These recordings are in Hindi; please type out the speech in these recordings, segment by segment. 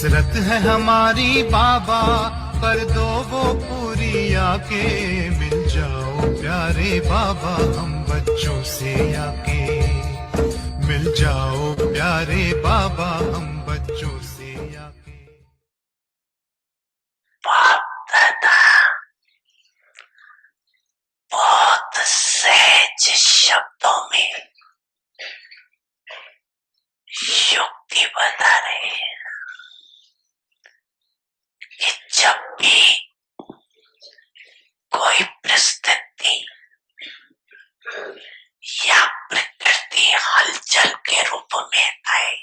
हसरत है हमारी बाबा, कर दो वो पूरी आके। मिल जाओ प्यारे बाबा हम बच्चों से आके। मिल जाओ प्यारे बाबा हम बच्चों से आके। बाप दादा बहुत सहज शब्दों में युक्ति बता रहे हैं कि जब भी कोई परिस्थिति या प्रकृति हलचल के रूप में आए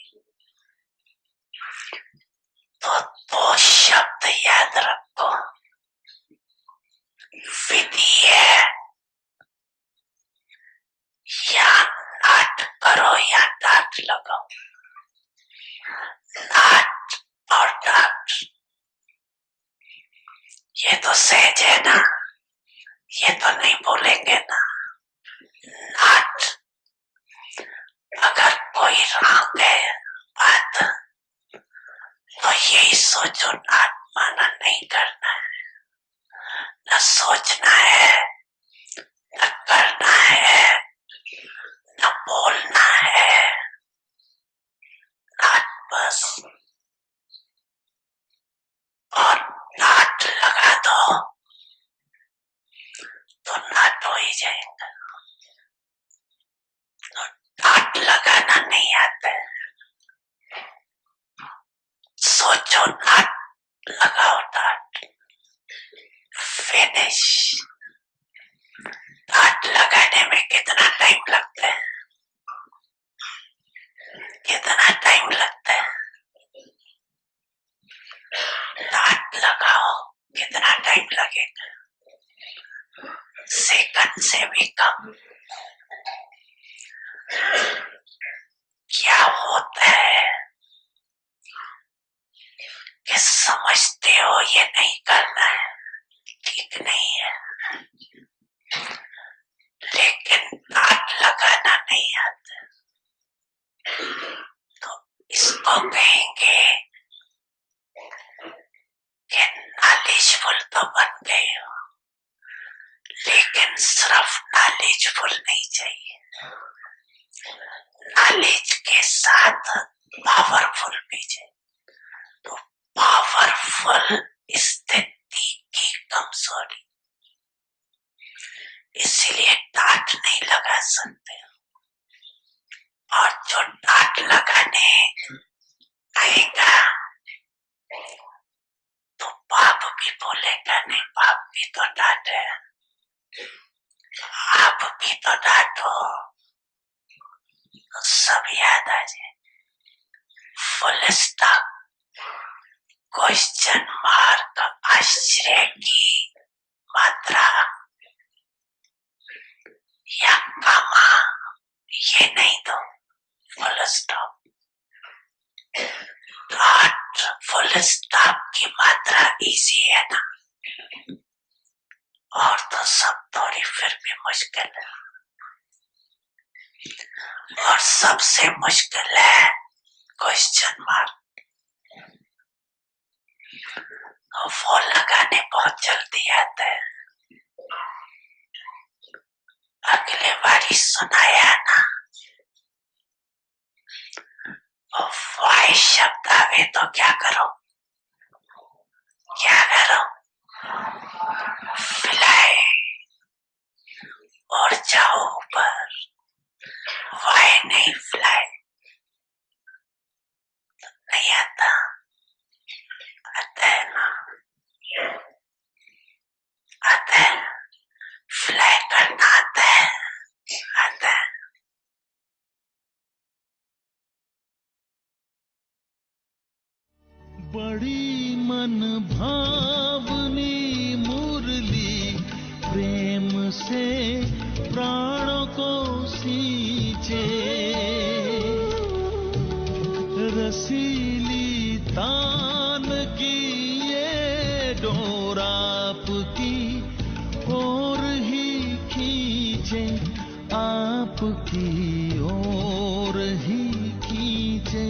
तो दो शब्द याद रखो, विधि है या नाट करो या डांट लगाओ। नाट और डांट ये तो सहज है ना, ये तो नहीं बोलेंगे ना। नाट अगर कोई रंग है बात तो यही सोचो, नाट माना नहीं करना है, न सोचना है, न करना है, न बोलना है। नाट बस, और नाट लगा दो तो नाट हो ही जाएगा। तो नाट लगाना नहीं आता है, सोचो नाट लगाओ, नाट फिनिश। नाट लगाने में कितना टाइम लगता है, कितना टाइम लगता है? नाट लगाओ कितना टाइम लगेगा? सेकंड से भी कम। क्या होता है कि समझते हो ये नहीं करना है, ठीक नहीं है, लेकिन नाट लगाना नहीं आता तो इसको कहेंगे कि नॉलेजफुल तो बन गए हो, लेकिन सिर्फ नॉलेजफुल नहीं चाहिए, नॉलेज के साथ पावरफुल भी चाहिए। तो पावरफुल स्थिति की कमजोरी, इसीलिए डांट नहीं लगा सकते। और जो डांट लगाने आएगा तो बाप भी बोलेगा नहीं, बाप भी तो डांट है, आप भी तो डांटो, सब याद आ जाए। Full stop. क्वेश्चन मार्क, आश्चर्य की मात्रा या कामा ये नहीं दो, फुल स्टॉप। डांट फुल स्टॉप की मात्रा इजी है ना, और तो सब थोड़ी फिर भी मुश्किल है। और सबसे मुश्किल है क्वेश्चन मार्क। वो लगाने बहुत जल्दी आता है। अगले बारी सुनाया ना, वाई शब्द आवे तो क्या करो, क्या करो? फ्लाई, और जाओ ऊपर। वाई नहीं, फ्लाई नहीं आता, आता है ना, आता है, फ्लाई करना आता है, आता है। बड़ी मन भावनी मुरली प्रेम से प्राणों को सींचे, रसीली तान की ये डोर आपकी ओर ही खींचे, आपकी ओर ही खींचे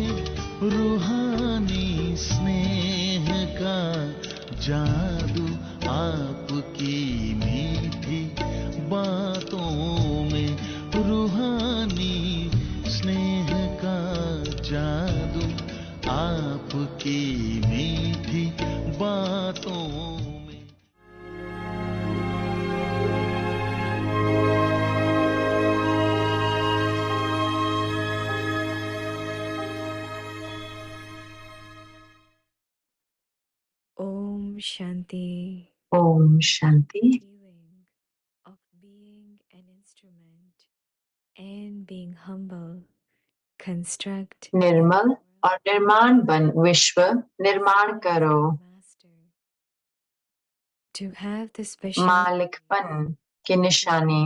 रूहानी स्नेह। जादू आपकी मीठी बातों में, रूहानी स्नेह का जादू आपकी मीठी बातों में। Om Shanti. Om Shanti. Feeling of being an instrument and being humble. Construct निर्मल और निर्माण बन विश्व निर्माण करो। Master. To have the special मालिकपन की निशानी।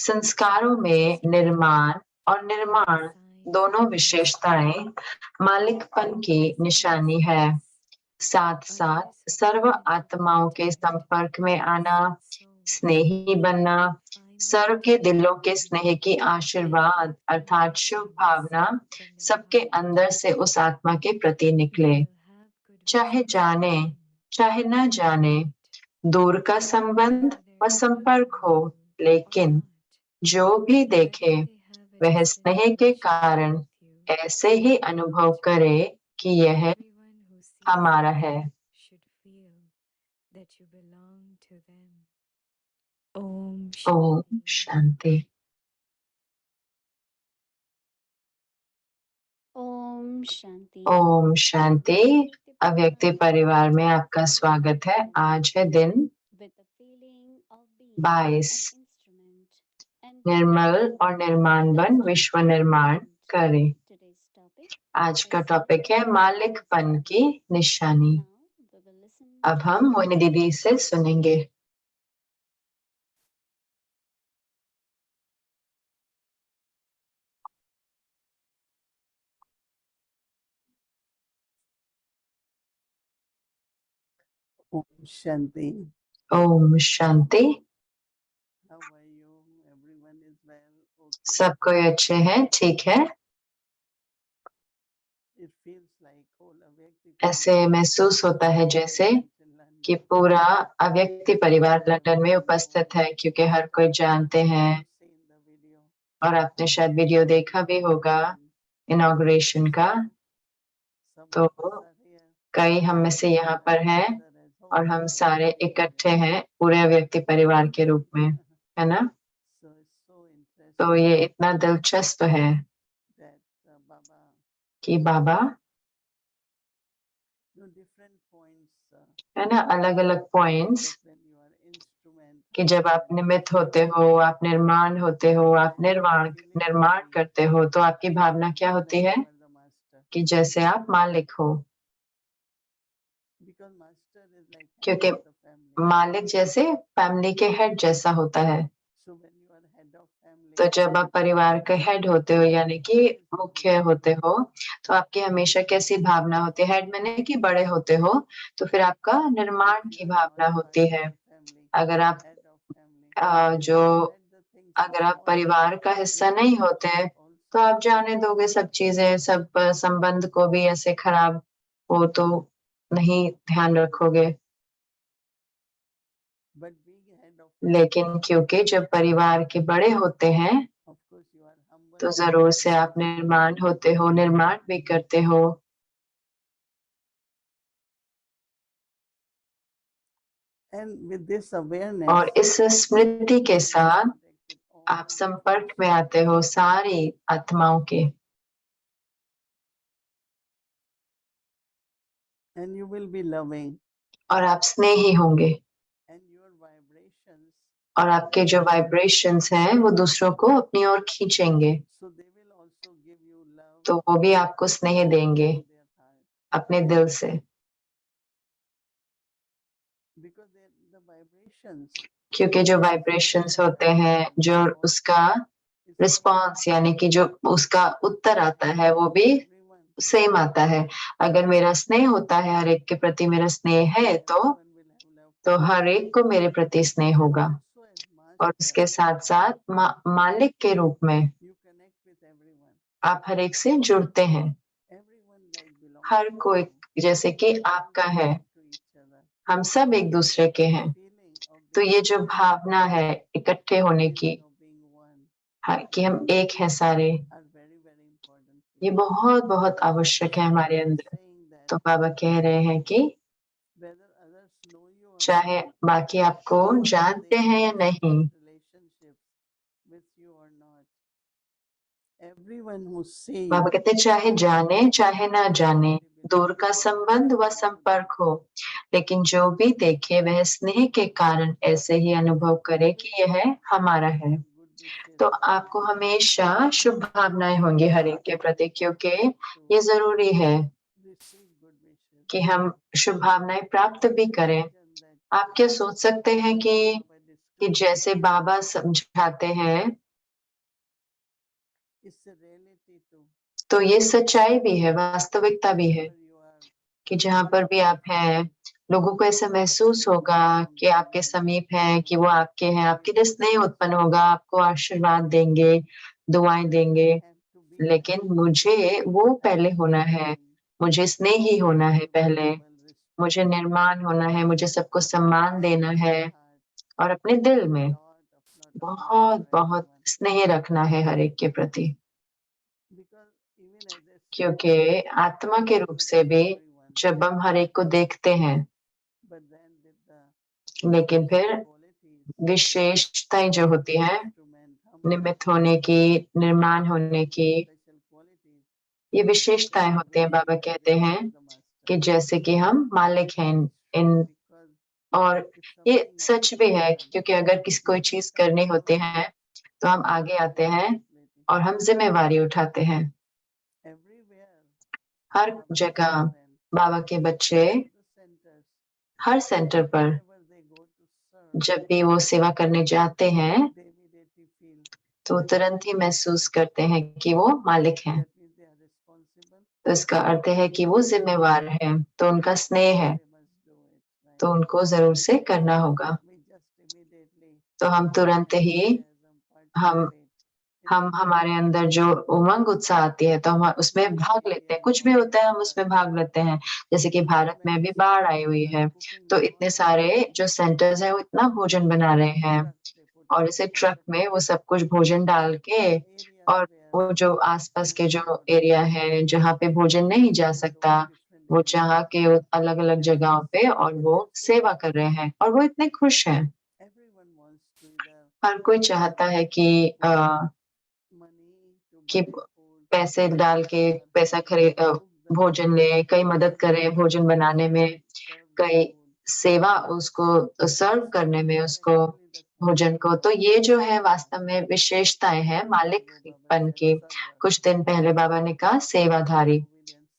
संस्कारों में निर्माण और निर्माण दोनों विशेषताएं मालिकपन की निशानी है। साथ साथ सर्व आत्माओं के संपर्क में आना, स्नेही बनना, सर्व के दिलों के स्नेह की आशीर्वाद अर्थात शुभ भावना सबके अंदर से उस आत्मा के प्रति निकले। चाहे जाने चाहे न जाने, दूर का संबंध व संपर्क हो, लेकिन जो भी देखे वह स्नेह के कारण ऐसे ही अनुभव करे कि यह हमारा है। ओम शांति। ओम शांति। ओम शांति। अव्यक्ति परिवार में आपका स्वागत है। आज है दिन 22। निर्मल और निर्माण बन विश्व निर्माण करें। आज का टॉपिक है मालिकपन की निशानी। अब हम मोहिनी दीदी से सुनेंगे। Om Shanti. Om Shanti. How are you? Everyone is well. Okay. सब कोई अच्छे हैं, ठीक है। It feels like whole Avyakti ऐसे महसूस होता है जैसे कि पूरा अव्यक्ति परिवार लंदन में उपस्थित है, क्योंकि हर कोई जानते हैं और आपने शायद वीडियो देखा भी होगा इनॉग्रेशन का। तो कई हम में से यहाँ पर हैं और हम सारे इकट्ठे हैं पूरे अव्यक्ति परिवार के रूप में, है ना। तो ये इतना दिलचस्प है कि बाबा है ना, अलग अलग पॉइंट्स कि जब आप निमित्त होते हो, आप निर्माण होते हो, आप निर्माण करते हो, तो आपकी भावना क्या होती है कि जैसे आप मालिक हो। क्योंकि मालिक जैसे फैमिली के हेड जैसा होता है। तो जब आप परिवार के हेड होते हो यानी कि मुख्य होते हो, तो आपकी हमेशा कैसी भावना होती है? हेड मैंने कि बड़े होते हो, तो फिर आपका निर्माण की भावना होती है। अगर आप अगर आप परिवार का हिस्सा नहीं होते तो आप जाने दोगे सब चीजें, सब संबंध को भी ऐसे खराब हो तो नहीं ध्यान रखोगे। लेकिन क्योंकि जब परिवार के बड़े होते हैं तो जरूर से आप निर्माण होते हो, निर्माण भी करते हो। और इस स्मृति के साथ आप संपर्क में आते हो सारी आत्माओं के। और आप स्नेही होंगे और आपके जो वाइब्रेशंस हैं वो दूसरों को अपनी ओर खींचेंगे, तो वो भी आपको स्नेह देंगे अपने दिल से। क्योंकि जो वाइब्रेशंस होते हैं, जो उसका रिस्पॉन्स यानी कि जो उसका उत्तर आता है वो भी सेम आता है। अगर मेरा स्नेह होता है, हर एक के प्रति मेरा स्नेह है, तो हर एक को मेरे प्रति स्नेह होगा। और उसके साथ साथ मालिक के रूप में आप हर एक से जुड़ते हैं। हर कोई जैसे कि आपका है, हम सब एक दूसरे के हैं। तो ये जो भावना है इकट्ठे होने की, कि हम एक हैं सारे, ये बहुत बहुत आवश्यक है हमारे अंदर। तो बाबा कह रहे हैं कि चाहे बाकी आपको जानते हैं या नहीं, बाबा कहते हैं चाहे जाने चाहे ना जाने, दूर का संबंध व संपर्क हो, लेकिन जो भी देखे वह स्नेह के कारण ऐसे ही अनुभव करे कि यह हमारा है। तो आपको हमेशा शुभ भावनाएं होंगी हर एक के प्रति, क्योंकि ये जरूरी है कि हम शुभ भावनाएं प्राप्त भी करें। आप क्या सोच सकते हैं कि जैसे बाबा समझाते हैं, तो ये सच्चाई भी है, वास्तविकता भी है कि जहाँ पर भी आप हैं, लोगों को ऐसा महसूस होगा कि आपके समीप हैं, कि वो आपके हैं, आपके लिए स्नेह उत्पन्न होगा, आपको आशीर्वाद देंगे, दुआएं देंगे। लेकिन मुझे वो पहले होना है, मुझे स्नेही होना है पहले, मुझे निर्माण होना है, मुझे सबको सम्मान देना है और अपने दिल में बहुत बहुत स्नेह रखना है हर एक के प्रति, क्योंकि आत्मा के रूप से भी जब हम हर एक को देखते हैं, लेकिन फिर विशेषताएं जो होती है निमित्त होने की, निर्माण होने की, ये विशेषताएं होती हैं। बाबा कहते हैं कि जैसे कि हम मालिक हैं इन और ये सच भी है, क्योंकि अगर किसी कोई चीज करनी होती है तो हम आगे आते हैं और हम जिम्मेवारी उठाते हैं। हर जगह बाबा के बच्चे हर सेंटर पर जब भी वो सेवा करने जाते हैं तो तुरंत ही महसूस करते हैं कि वो मालिक हैं। तो इसका अर्थ है कि वो जिम्मेवार है, तो उनका स्नेह है, तो उनको जरूर से करना होगा। तो हम तुरंत ही हम हमारे अंदर जो उमंग उत्साह आती है तो हम उसमें भाग लेते हैं, कुछ भी होता है हम उसमें भाग लेते हैं। जैसे कि भारत में भी बाढ़ आई हुई है, तो इतने सारे जो सेंटर्स हैं वो इतना भोजन बना रहे हैं और इसे ट्रक में वो सब कुछ भोजन डाल के, और वो जो आसपास के जो एरिया है जहाँ पे भोजन नहीं जा सकता, वो जहाँ के अलग अलग जगहों पे, और वो सेवा कर रहे हैं और वो इतने खुश हैं। हर कोई चाहता है कि पैसे डाल के भोजन ले, कई मदद करे भोजन बनाने में, कई सेवा उसको सर्व करने में उसको भोजन को। तो ये जो है वास्तव में विशेषताएं हैं मालिकपन की। कुछ दिन पहले बाबा ने कहा सेवाधारी,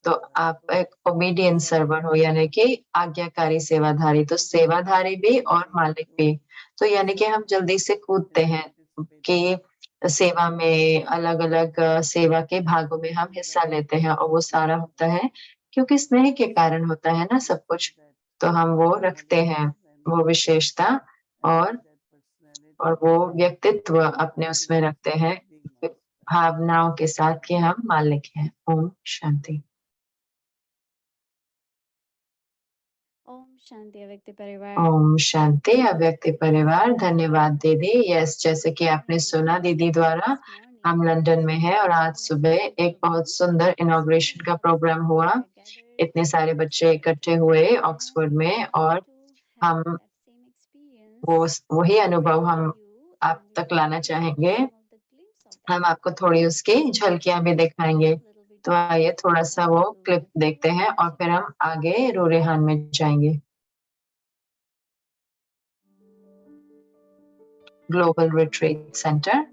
तो आप एक ओबीडियंट सर्वर हो, यानी कि आज्ञाकारी सेवाधारी। तो सेवाधारी भी और मालिक भी, तो यानी कि हम जल्दी से कूदते हैं कि सेवा में, अलग अलग सेवा के भागों में हम हिस्सा लेते हैं, और वो सारा होता है क्योंकि स्नेह के कारण होता है ना सब कुछ। तो हम वो रखते हैं, वो विशेषता और वो व्यक्तित्व अपने उसमें रखते हैं भावनाओं के साथ कि हम मालिक हैं। ओम शांति। ओम शांति अव्यक्त परिवार। ओम शांति अव्यक्त परिवार। धन्यवाद दीदी। यस, जैसे कि आपने सुना दीदी द्वारा, हम लंदन में हैं और आज सुबह एक बहुत सुंदर इनॉग्रेशन का प्रोग्राम हुआ। इतने सारे बच्चे इकट्ठे हुए ऑक्सफोर्ड में, और हम वही अनुभव हम आप तक लाना चाहेंगे। हम आपको थोड़ी उसकी झलकियां भी दिखाएंगे। तो आइए थोड़ा सा वो क्लिप देखते हैं और फिर हम आगे रूरेहान में जाएंगे। Global retreat centre.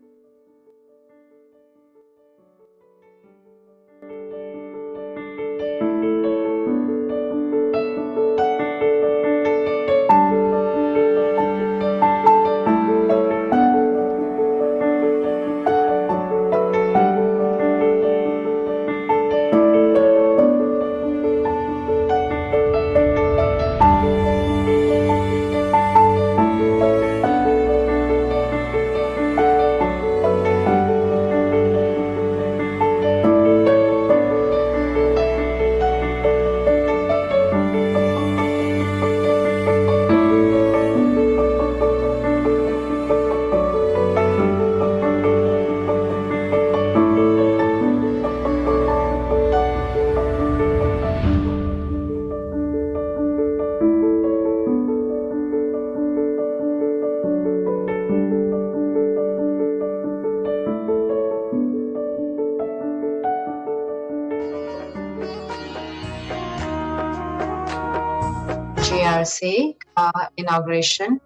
GRC का इनॉग्रेशन।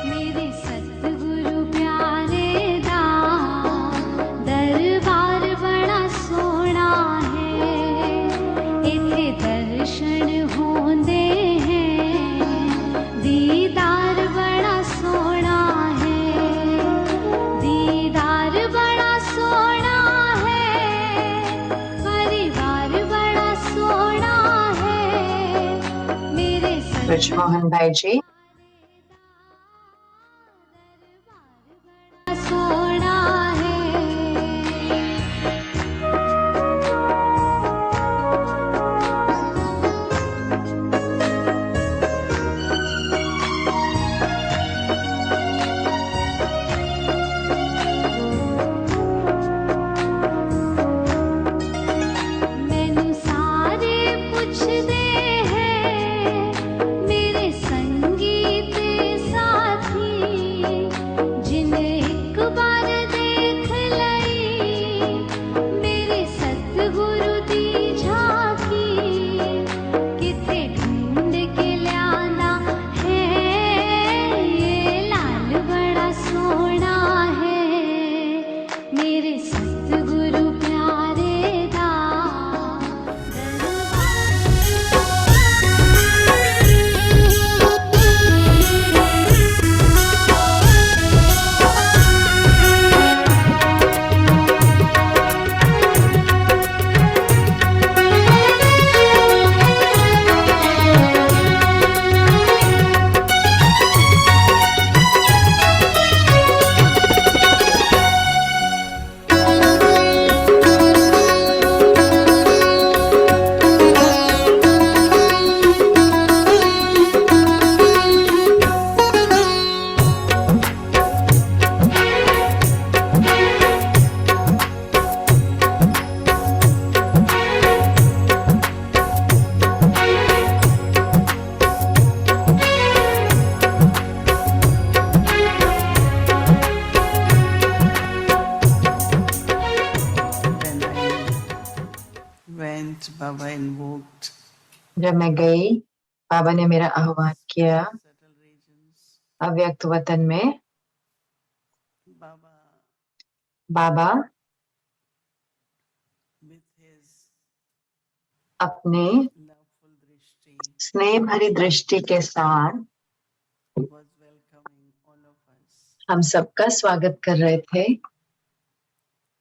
मेरे सतगुरु प्यारे दा दरबार बड़ा सोना है, इथे दर्शन होंदे हैं, दीदार बड़ा सोना है, दीदार बड़ा सोना है, परिवार बड़ा सोना है, मेरे ब्रिजमोहन भाई जी। सोना है। मैनू सारे पुछदे हैं, मेरे संगीत साथी, जिन्हें एक बार देख लई, मेरे सतगुरु दी झांकी, किथे ढूंढ के ल्याना है, ये लाल बड़ा सोना है, मेरे सतगुरु प्यारे दा when I went, Baba invoked जब मैं गई, बाबा ने मेरा आह्वान किया subtle regions. अव्यक्त वतन में। Baba, बाबा with his अपने loveful drishti, स्नेह भरी दृष्टि के साथ was welcoming all of us. हम सबका स्वागत कर रहे थे।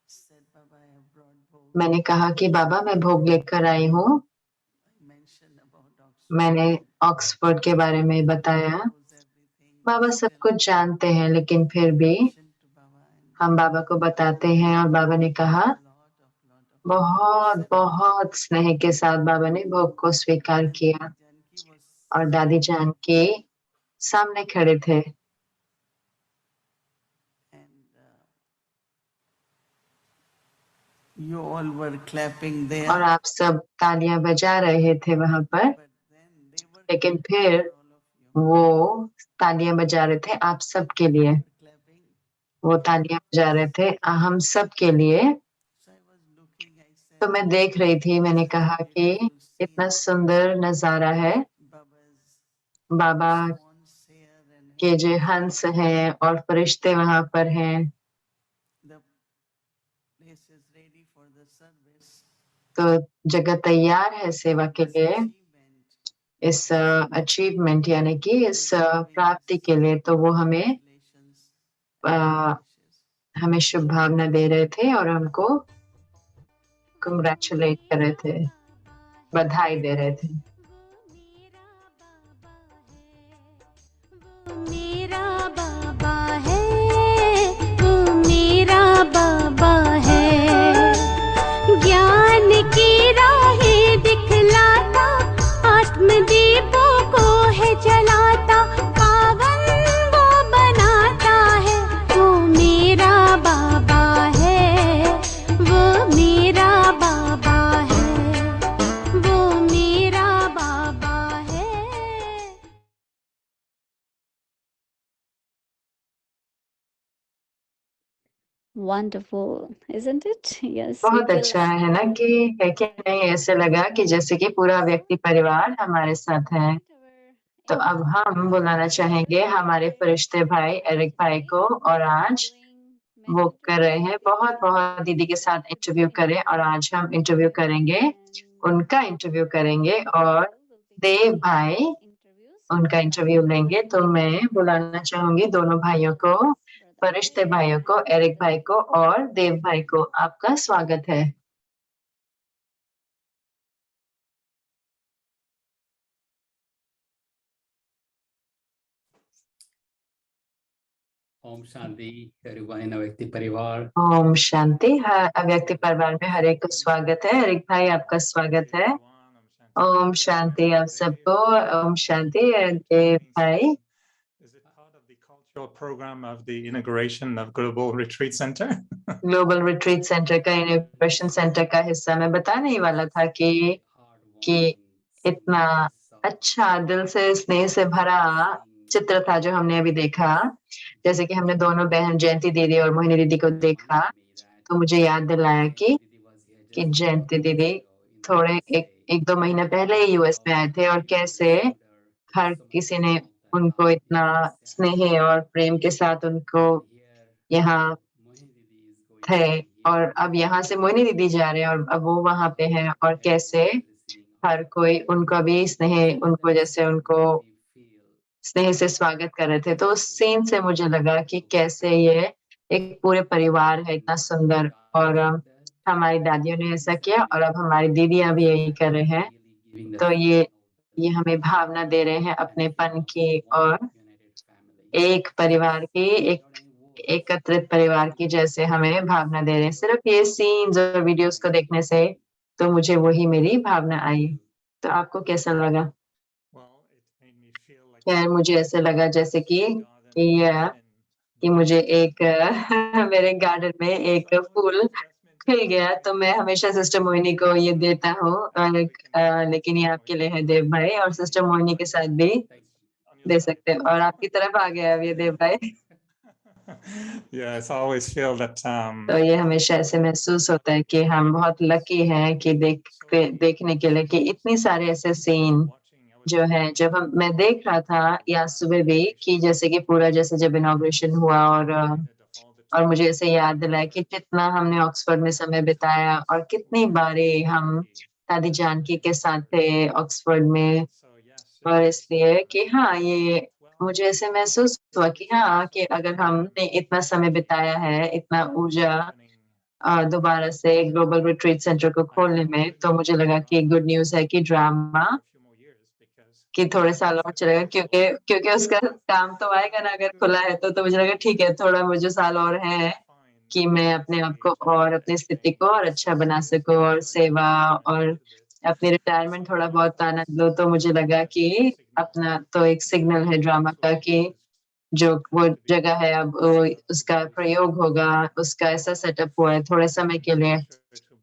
Said, Baba, I have brought both. मैंने कहा कि बाबा मैं भोग लेकर आई हूँ। I mentioned about Oxford. मैंने ऑक्सफोर्ड के बारे में बताया। Knows everything. बाबा सब कुछ जानते हैं, लेकिन फिर भी Mentioned to Baba and हम बाबा को बताते हैं। और बाबा ने कहा, lot of बहुत बहुत स्नेह के साथ बाबा ने भोग को स्वीकार किया। Janki was और दादी जान के सामने खड़े थे। and you all were clapping there. और आप सब तालियां बजा रहे थे वहां पर, But then they were लेकिन फिर all of you वो तालियां बजा रहे थे आप सब के लिए। were clapping. वो तालियां बजा रहे थे हम सब के लिए। So I was looking, I said, तो मैं देख रही थी, मैंने कहा कि इतना सुंदर नजारा है। Baba's Baba swans here and के जो हंस हैं और फरिश्ते वहां पर हैं, the place is ready for the service. तो जगह तैयार है सेवा के This लिए, achievement, इस अचीवमेंट यानी कि इस प्राप्ति के लिए। तो वो हमें congratulations, हमें शुभ भावना दे रहे थे और हमको कंग्रेचुलेट कर रहे थे, बधाई दे रहे थे। मेरा बाबा है, वो मेरा बाबा है, ज्ञान की राहें दिखलाता, आत्मदीपों को है जलाता, पावन वो बनाता है, वो मेरा बाबा है, वो मेरा बाबा है, वो मेरा Wonderful, isn't it? Yes, we बहुत feel अच्छा like है ना कि है कि नहीं, ऐसे लगा कि जैसे कि पूरा व्यक्ति परिवार हमारे साथ है। तो अब हम बुलाना चाहेंगे हमारे फरिश्ते भाई एरिक भाई को, और आज वो कर रहे हैं बहुत बहुत दीदी के साथ इंटरव्यू करें, और आज हम इंटरव्यू करेंगे, उनका इंटरव्यू करेंगे, और देव भाई उनका इंटरव्यू लेंगे। तो मैं बुलाना चाहूंगी दोनों भाइयों को, फरिश्ते भाइयों को, एरिक भाई को और देव भाई को। आपका स्वागत है। ओम शांति हरिभाई व्यक्ति परिवार। ओम शांति। व्यक्ति परिवार में हर एक को स्वागत है। एरिक भाई आपका स्वागत है। ओम शांति आप सबको। ओम शांति देव भाई। Is it part of the cultural program of the inauguration of Global Retreat Center? Global retreat centre का, इनोवेशन सेंटर का हिस्सा मैं बताने ही वाला था कि इतना अच्छा दिल से स्नेह से भरा चित्र था जो हमने अभी देखा। जैसे कि हमने दोनों बहन जयंती दीदी और मोहिनी दीदी को देखा, तो मुझे याद दिलाया कि जयंती दीदी थोड़े एक दो महीने पहले ही यूएस में आए थे, और कैसे हर किसी ने उनको इतना स्नेह और प्रेम के साथ उनको यहाँ थे, और अब यहाँ से मोहिनी दीदी जा रहे हैं और अब वो वहां पे हैं, और कैसे हर कोई उनका भी स्नेह, उनको जैसे उनको स्नेह से स्वागत कर रहे थे। तो उस सीन से मुझे लगा कि कैसे ये एक पूरे परिवार है इतना सुंदर, और हमारी दादियों ने ऐसा किया और अब हमारी दीदियां भी यही कर रहे हैं। तो ये हमें भावना दे रहे हैं अपनेपन की, और एक परिवार की, एक एकत्रित परिवार की जैसे हमें भावना दे रहे हैं। सिर्फ ये सीन्स और वीडियोस को देखने से तो मुझे वही मेरी भावना आई। तो आपको कैसा लगा? खैर मुझे ऐसे लगा जैसे कि मुझे एक मेरे गार्डन में एक फूल खिल गया, तो मैं हमेशा सिस्टर मोहिनी को ये देता हूँ, लेकिन ये आपके लिए है देव भाई, और सिस्टर मोहिनी के साथ भी दे सकते हैं। और आपकी तरफ आ गया अब ये देव भाई। Yes, I always feel that तो ये हमेशा ऐसे महसूस होता है कि हम बहुत लकी हैं कि देखने के लिए कि इतनी सारे ऐसे सीन जो है, जब मैं देख रहा था या सुबह भी, कि जैसे कि पूरा जैसे जब इनॉग्रेशन हुआ, और मुझे ऐसे याद दिलाया कि कितना हमने ऑक्सफोर्ड में समय बिताया और कितनी बारी हम दादी जानकी के साथ थे ऑक्सफोर्ड में। और इसलिए कि हाँ, ये मुझे ऐसे महसूस हुआ कि हाँ, कि अगर हमने इतना समय बिताया है, इतना ऊर्जा दोबारा से ग्लोबल रिट्रीट सेंटर को खोलने में, तो मुझे लगा कि गुड न्यूज़ है कि ड्रामा कि थोड़े साल और चलेगा, क्योंकि उसका काम तो आएगा ना अगर खुला है तो मुझे लगा ठीक है, थोड़ा मुझे साल और है कि मैं अपने आप को और अपनी स्थिति को और अच्छा बना सकूं, और सेवा और अपनी रिटायरमेंट थोड़ा बहुत आनंद लो। तो मुझे लगा कि अपना तो एक सिग्नल है ड्रामा का कि जो वो जगह है अब उसका प्रयोग होगा, उसका ऐसा सेटअप हुआ है थोड़े समय के लिए,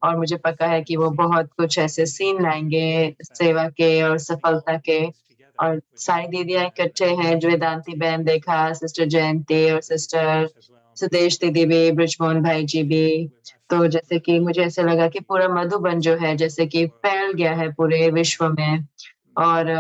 और मुझे पता है कि वो बहुत कुछ ऐसे सीन लाएंगे सेवा के और सफलता के। और सारी दीदियां इकट्ठे हैं, जो वेदांती बहन देखा, सिस्टर जयंती और सिस्टर सुदेश दीदी भी, ब्रिजमोहन भाई जी भी। तो जैसे कि मुझे ऐसे लगा कि पूरा मधुबन जो है जैसे कि फैल गया है पूरे विश्व में, और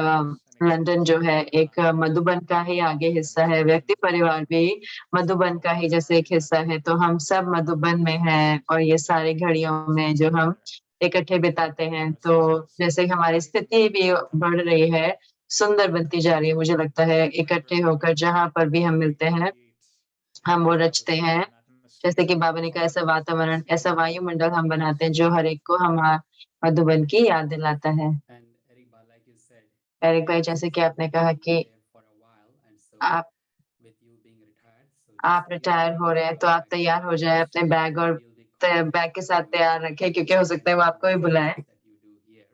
लंदन जो है एक मधुबन का ही आगे हिस्सा है, व्यक्ति परिवार भी मधुबन का ही जैसे एक हिस्सा है। तो हम सब मधुबन में हैं, और ये सारी घड़ियों में जो हम इकट्ठे बिताते हैं, तो जैसे हमारी स्थिति भी बढ़ रही है, सुंदर बनती जा रही है। मुझे लगता है इकट्ठे होकर जहां पर भी हम मिलते हैं, हम वो रचते हैं। जैसे कि बाबा ने कहा, ऐसा वातावरण, ऐसा वायुमंडल हम बनाते हैं जो हर एक को हम मधुबन की याद दिलाता है। एरिक भाई, जैसे कि आपने कहा कि आप रिटायर हो रहे हैं, तो आप तैयार हो जाए, अपने बैग और बैग के साथ तैयार रखें, क्योंकि हो सकता है वो आपको भी बुलाए।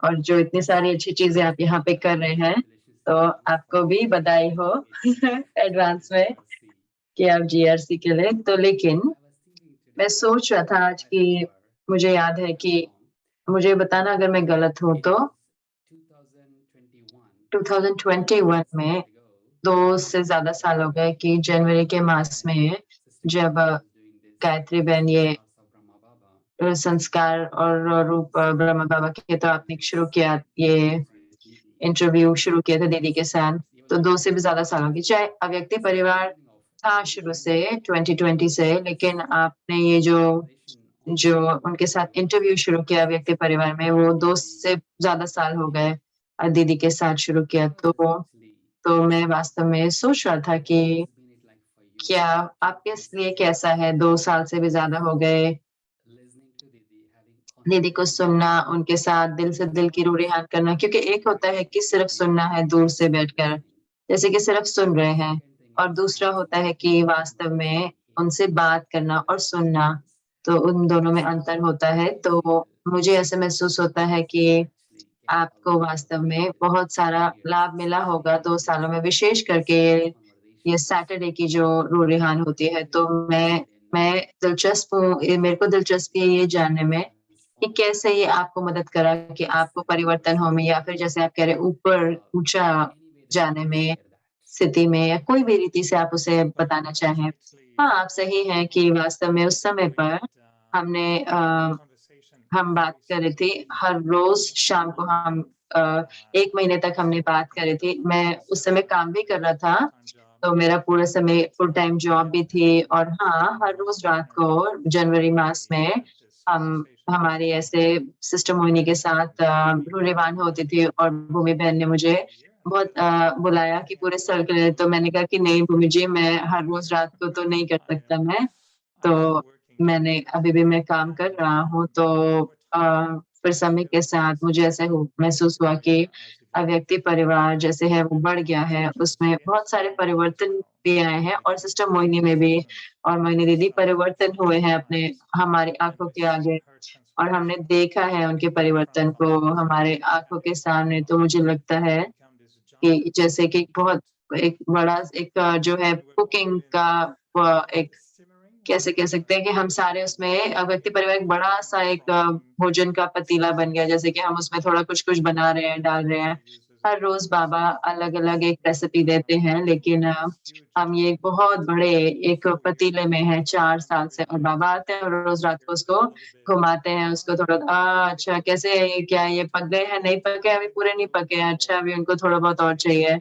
और जो इतनी सारी अच्छी चीजें आप यहाँ पे कर रहे हैं, तो आपको भी बधाई हो एडवांस में कि आप जीआरसी के लिए। तो लेकिन मैं सोच रहा था आज कि मुझे याद है कि मुझे बताना अगर मैं गलत हूँ, तो 2021 में 2 से ज्यादा साल हो गए कि जनवरी के मास में जब गायत्री बहन ये संस्कार और रूप ब्रह्मा बाबा के, तो आपने शुरू किया ये इंटरव्यू शुरू किया था दीदी के साथ, तो 2 से भी ज्यादा साल हो गए। चाहे अव्यक्ति परिवार था शुरू से 2020 से, लेकिन आपने ये जो उनके साथ इंटरव्यू शुरू किया व्यक्ति परिवार में, वो 2 से ज्यादा साल हो गए दीदी के साथ शुरू किया। तो मैं वास्तव में सोच रहा था कि क्या आपके लिए कैसा है, 2 साल से भी ज्यादा हो गए दीदी को सुनना, उनके साथ दिल से दिल की रूह-रिहान करना, क्योंकि एक होता है कि सिर्फ सुनना है दूर से बैठकर, जैसे कि सिर्फ सुन रहे हैं, और दूसरा होता है कि वास्तव में उनसे बात करना और सुनना, तो उन दोनों में अंतर होता है। तो मुझे ऐसा महसूस होता है कि आपको वास्तव में बहुत सारा लाभ मिला होगा 2 सालों में, विशेष करके ये सैटरडे की जो रूह-रिहान होती है। तो मैं दिलचस्प हूँ, मेरे को दिलचस्पी है ये जानने में कि कैसे ये आपको मदद करा कि आपको परिवर्तन हो में, या फिर जैसे आप कह रहे ऊपर ऊँचा जाने में, स्थिति में, या कोई भी रीति से आप उसे बताना चाहें। हाँ, आप सही हैं कि वास्तव में उस समय पर हम बात कर रहे थे, हर रोज़ शाम को हम 1 महीने तक हमने बात करी थी। मैं उस समय काम भी कर रहा था, तो मेरा पूरा समय फुल टाइम जॉब भी थी, और हाँ, हर रोज़ रात को जनवरी मास में हम हमारे ऐसे सिस्टर मोहिनी के साथ रूह-रिहान होती थी, और भूमि बहन ने मुझे बहुत बुलाया कि पूरे साल के लिए, तो मैंने कहा कि नहीं भूमि जी, मैं हर रोज़ रात को तो नहीं कर सकता मैं, तो मैंने अभी भी मैं काम कर रहा हूँ। तो फिर समय के साथ मुझे ऐसा महसूस हुआ कि अव्यक्ति परिवार जैसे है वो बढ़ गया है, उसमें बहुत सारे परिवर्तन भी आए हैं, और सिस्टर मोहिनी में भी, और मोहिनी दीदी परिवर्तन हुए हैं अपने हमारी आँखों के आगे, और हमने देखा है उनके परिवर्तन को हमारे आँखों के सामने। तो मुझे लगता है कि जैसे कि बहुत एक बड़ा एक जो है कुकिंग का एक, कैसे कह सकते हैं कि हम सारे उसमें व्यक्ति परिवार एक बड़ा-सा एक भोजन का पतीला बन गया, जैसे कि हम उसमें थोड़ा कुछ-कुछ बना रहे हैं, डाल रहे हैं। हर रोज़ बाबा अलग-अलग एक रेसिपी देते हैं, लेकिन हम ये बहुत बड़े एक पतीले में हैं 4 साल से, और बाबा आते हैं और रोज़ रात को उसको घुमाते हैं, उसको थोड़ा अच्छा कैसे है ये, क्या ये पक गए हैं? नहीं पके, अभी पूरे नहीं पके हैं, अच्छा अभी उनको थोड़ा बहुत और चाहिए।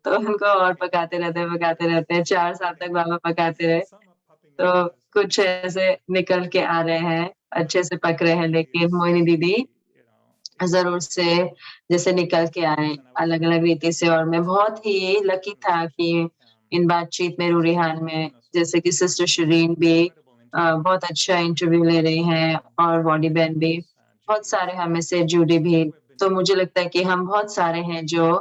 तो उनको और पकाते रहते हैं, 4 साल तक बाबा पकाते रहे। तो कुछ ऐसे निकल के आ रहे हैं, अच्छे से पक रहे हैं, लेकिन मोहिनी दीदी ज़रूर से जैसे निकल के आए, अलग-अलग रीति से, और मैं बहुत ही लकी था कि इन बातचीत में रूह-रिहान में, जैसे कि सिस्टर शिरीन भी बहुत अच्छा इंटरव्यू ले रही हैं, और वॉडी बहन भी, बहुत सारे हम में से जूडी भी। तो मुझे लगता है कि हम बहुत सारे हैं जो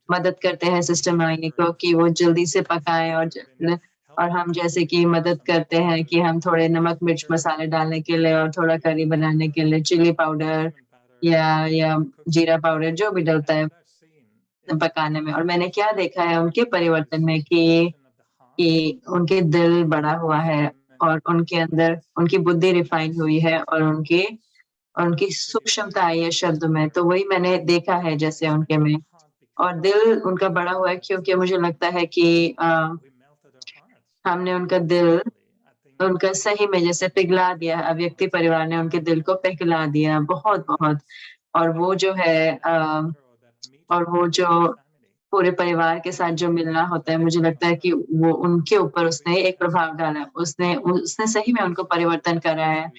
मदद करते हैं सिस्टर मोहिनी को कि वो जल्दी से पकाएँ, और हम जैसे कि मदद करते हैं कि हम थोड़े नमक, मिर्च, मसाले डालने के लिए, और थोड़ा करी बनाने के लिए चिली पाउडर या जीरा पाउडर जो भी डलता है पकाने में। और मैंने क्या देखा है उनके परिवर्तन में कि उनके दिल बड़ा हुआ है, और उनके अंदर उनकी बुद्धि रिफाइन हुई है, और उनकी सूक्ष्मता आई है शब्द में, तो वही मैंने देखा है जैसे उनके में। और दिल उनका बड़ा हुआ है, क्योंकि मुझे लगता है कि हमने उनका दिल, उनका सही में जैसे पिघला दिया, अव्यक्ति परिवार ने उनके दिल को पिघला दिया बहुत-बहुत। और वो जो है और वो जो पूरे परिवार के साथ जो मिलना होता है, मुझे लगता है कि वो उनके ऊपर उसने एक प्रभाव डाला है। उसने सही में उनको परिवर्तन करा है,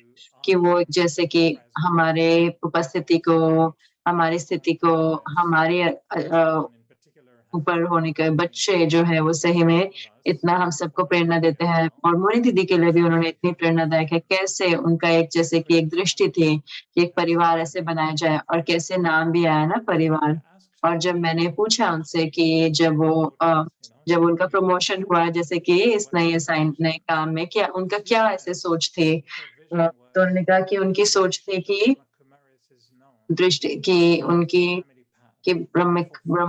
कि वो जैसे कि हमारे उपस्थिति को, हमारी स्थिति को, हमारे ऊपर होने के बच्चे जो है वो सही में इतना हम सबको प्रेरणा देते हैं, और मोनी दीदी के लिए भी उन्होंने इतनी प्रेरणादायक है, कैसे उनका एक जैसे कि एक दृष्टि थी कि एक परिवार ऐसे बनाया जाए, और कैसे नाम भी आया ना परिवार। और जब मैंने पूछा उनसे कि जब उनका प्रमोशन हुआ जैसे कि इस नए काम में, क्या उनका क्या ऐसे सोच थी? तो उन्होंने कहा कि उनकी सोच थी कि दृष्टि कि उनकी कि ब्रह्म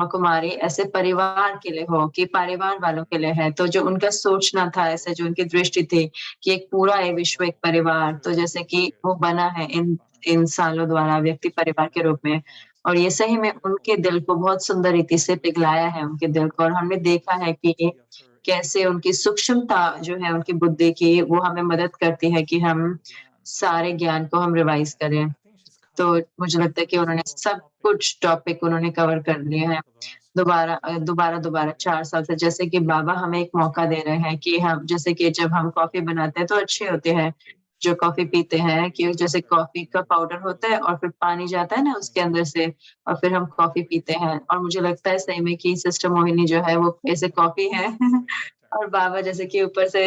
कुमारी ऐसे परिवार के लिए हो, कि परिवार वालों के लिए है। तो जो उनका सोचना था, ऐसे जो उनकी दृष्टि थी कि एक पूरा ये विश्व एक परिवार, तो जैसे कि वो बना है इन सालों द्वारा व्यक्ति परिवार के रूप में। और ये सही में उनके दिल को बहुत सुंदर रीति से पिघलाया है उनके दिल को, और हमने देखा है कि कैसे उनकी सूक्ष्मता जो है उनकी बुद्धि की, वो हमें मदद करती है कि हम सारे ज्ञान को हम रिवाइज़ करें। तो मुझे लगता है कि उन्होंने सब कुछ टॉपिक उन्होंने कवर कर लिए हैं। दोबारा 4 साल से, जैसे कि बाबा हमें एक मौका दे रहे हैं कि हम, जैसे कि जब हम कॉफ़ी बनाते हैं तो अच्छे होते हैं, जो कॉफ़ी पीते हैं, कि जैसे कॉफ़ी का पाउडर होता है और फिर पानी जाता है ना उसके अंदर से, और फिर हम कॉफ़ी पीते हैं, और मुझे लगता है सही में कि सिस्टर मोहिनी जो है वो ऐसे कॉफ़ी है और बाबा जैसे कि ऊपर से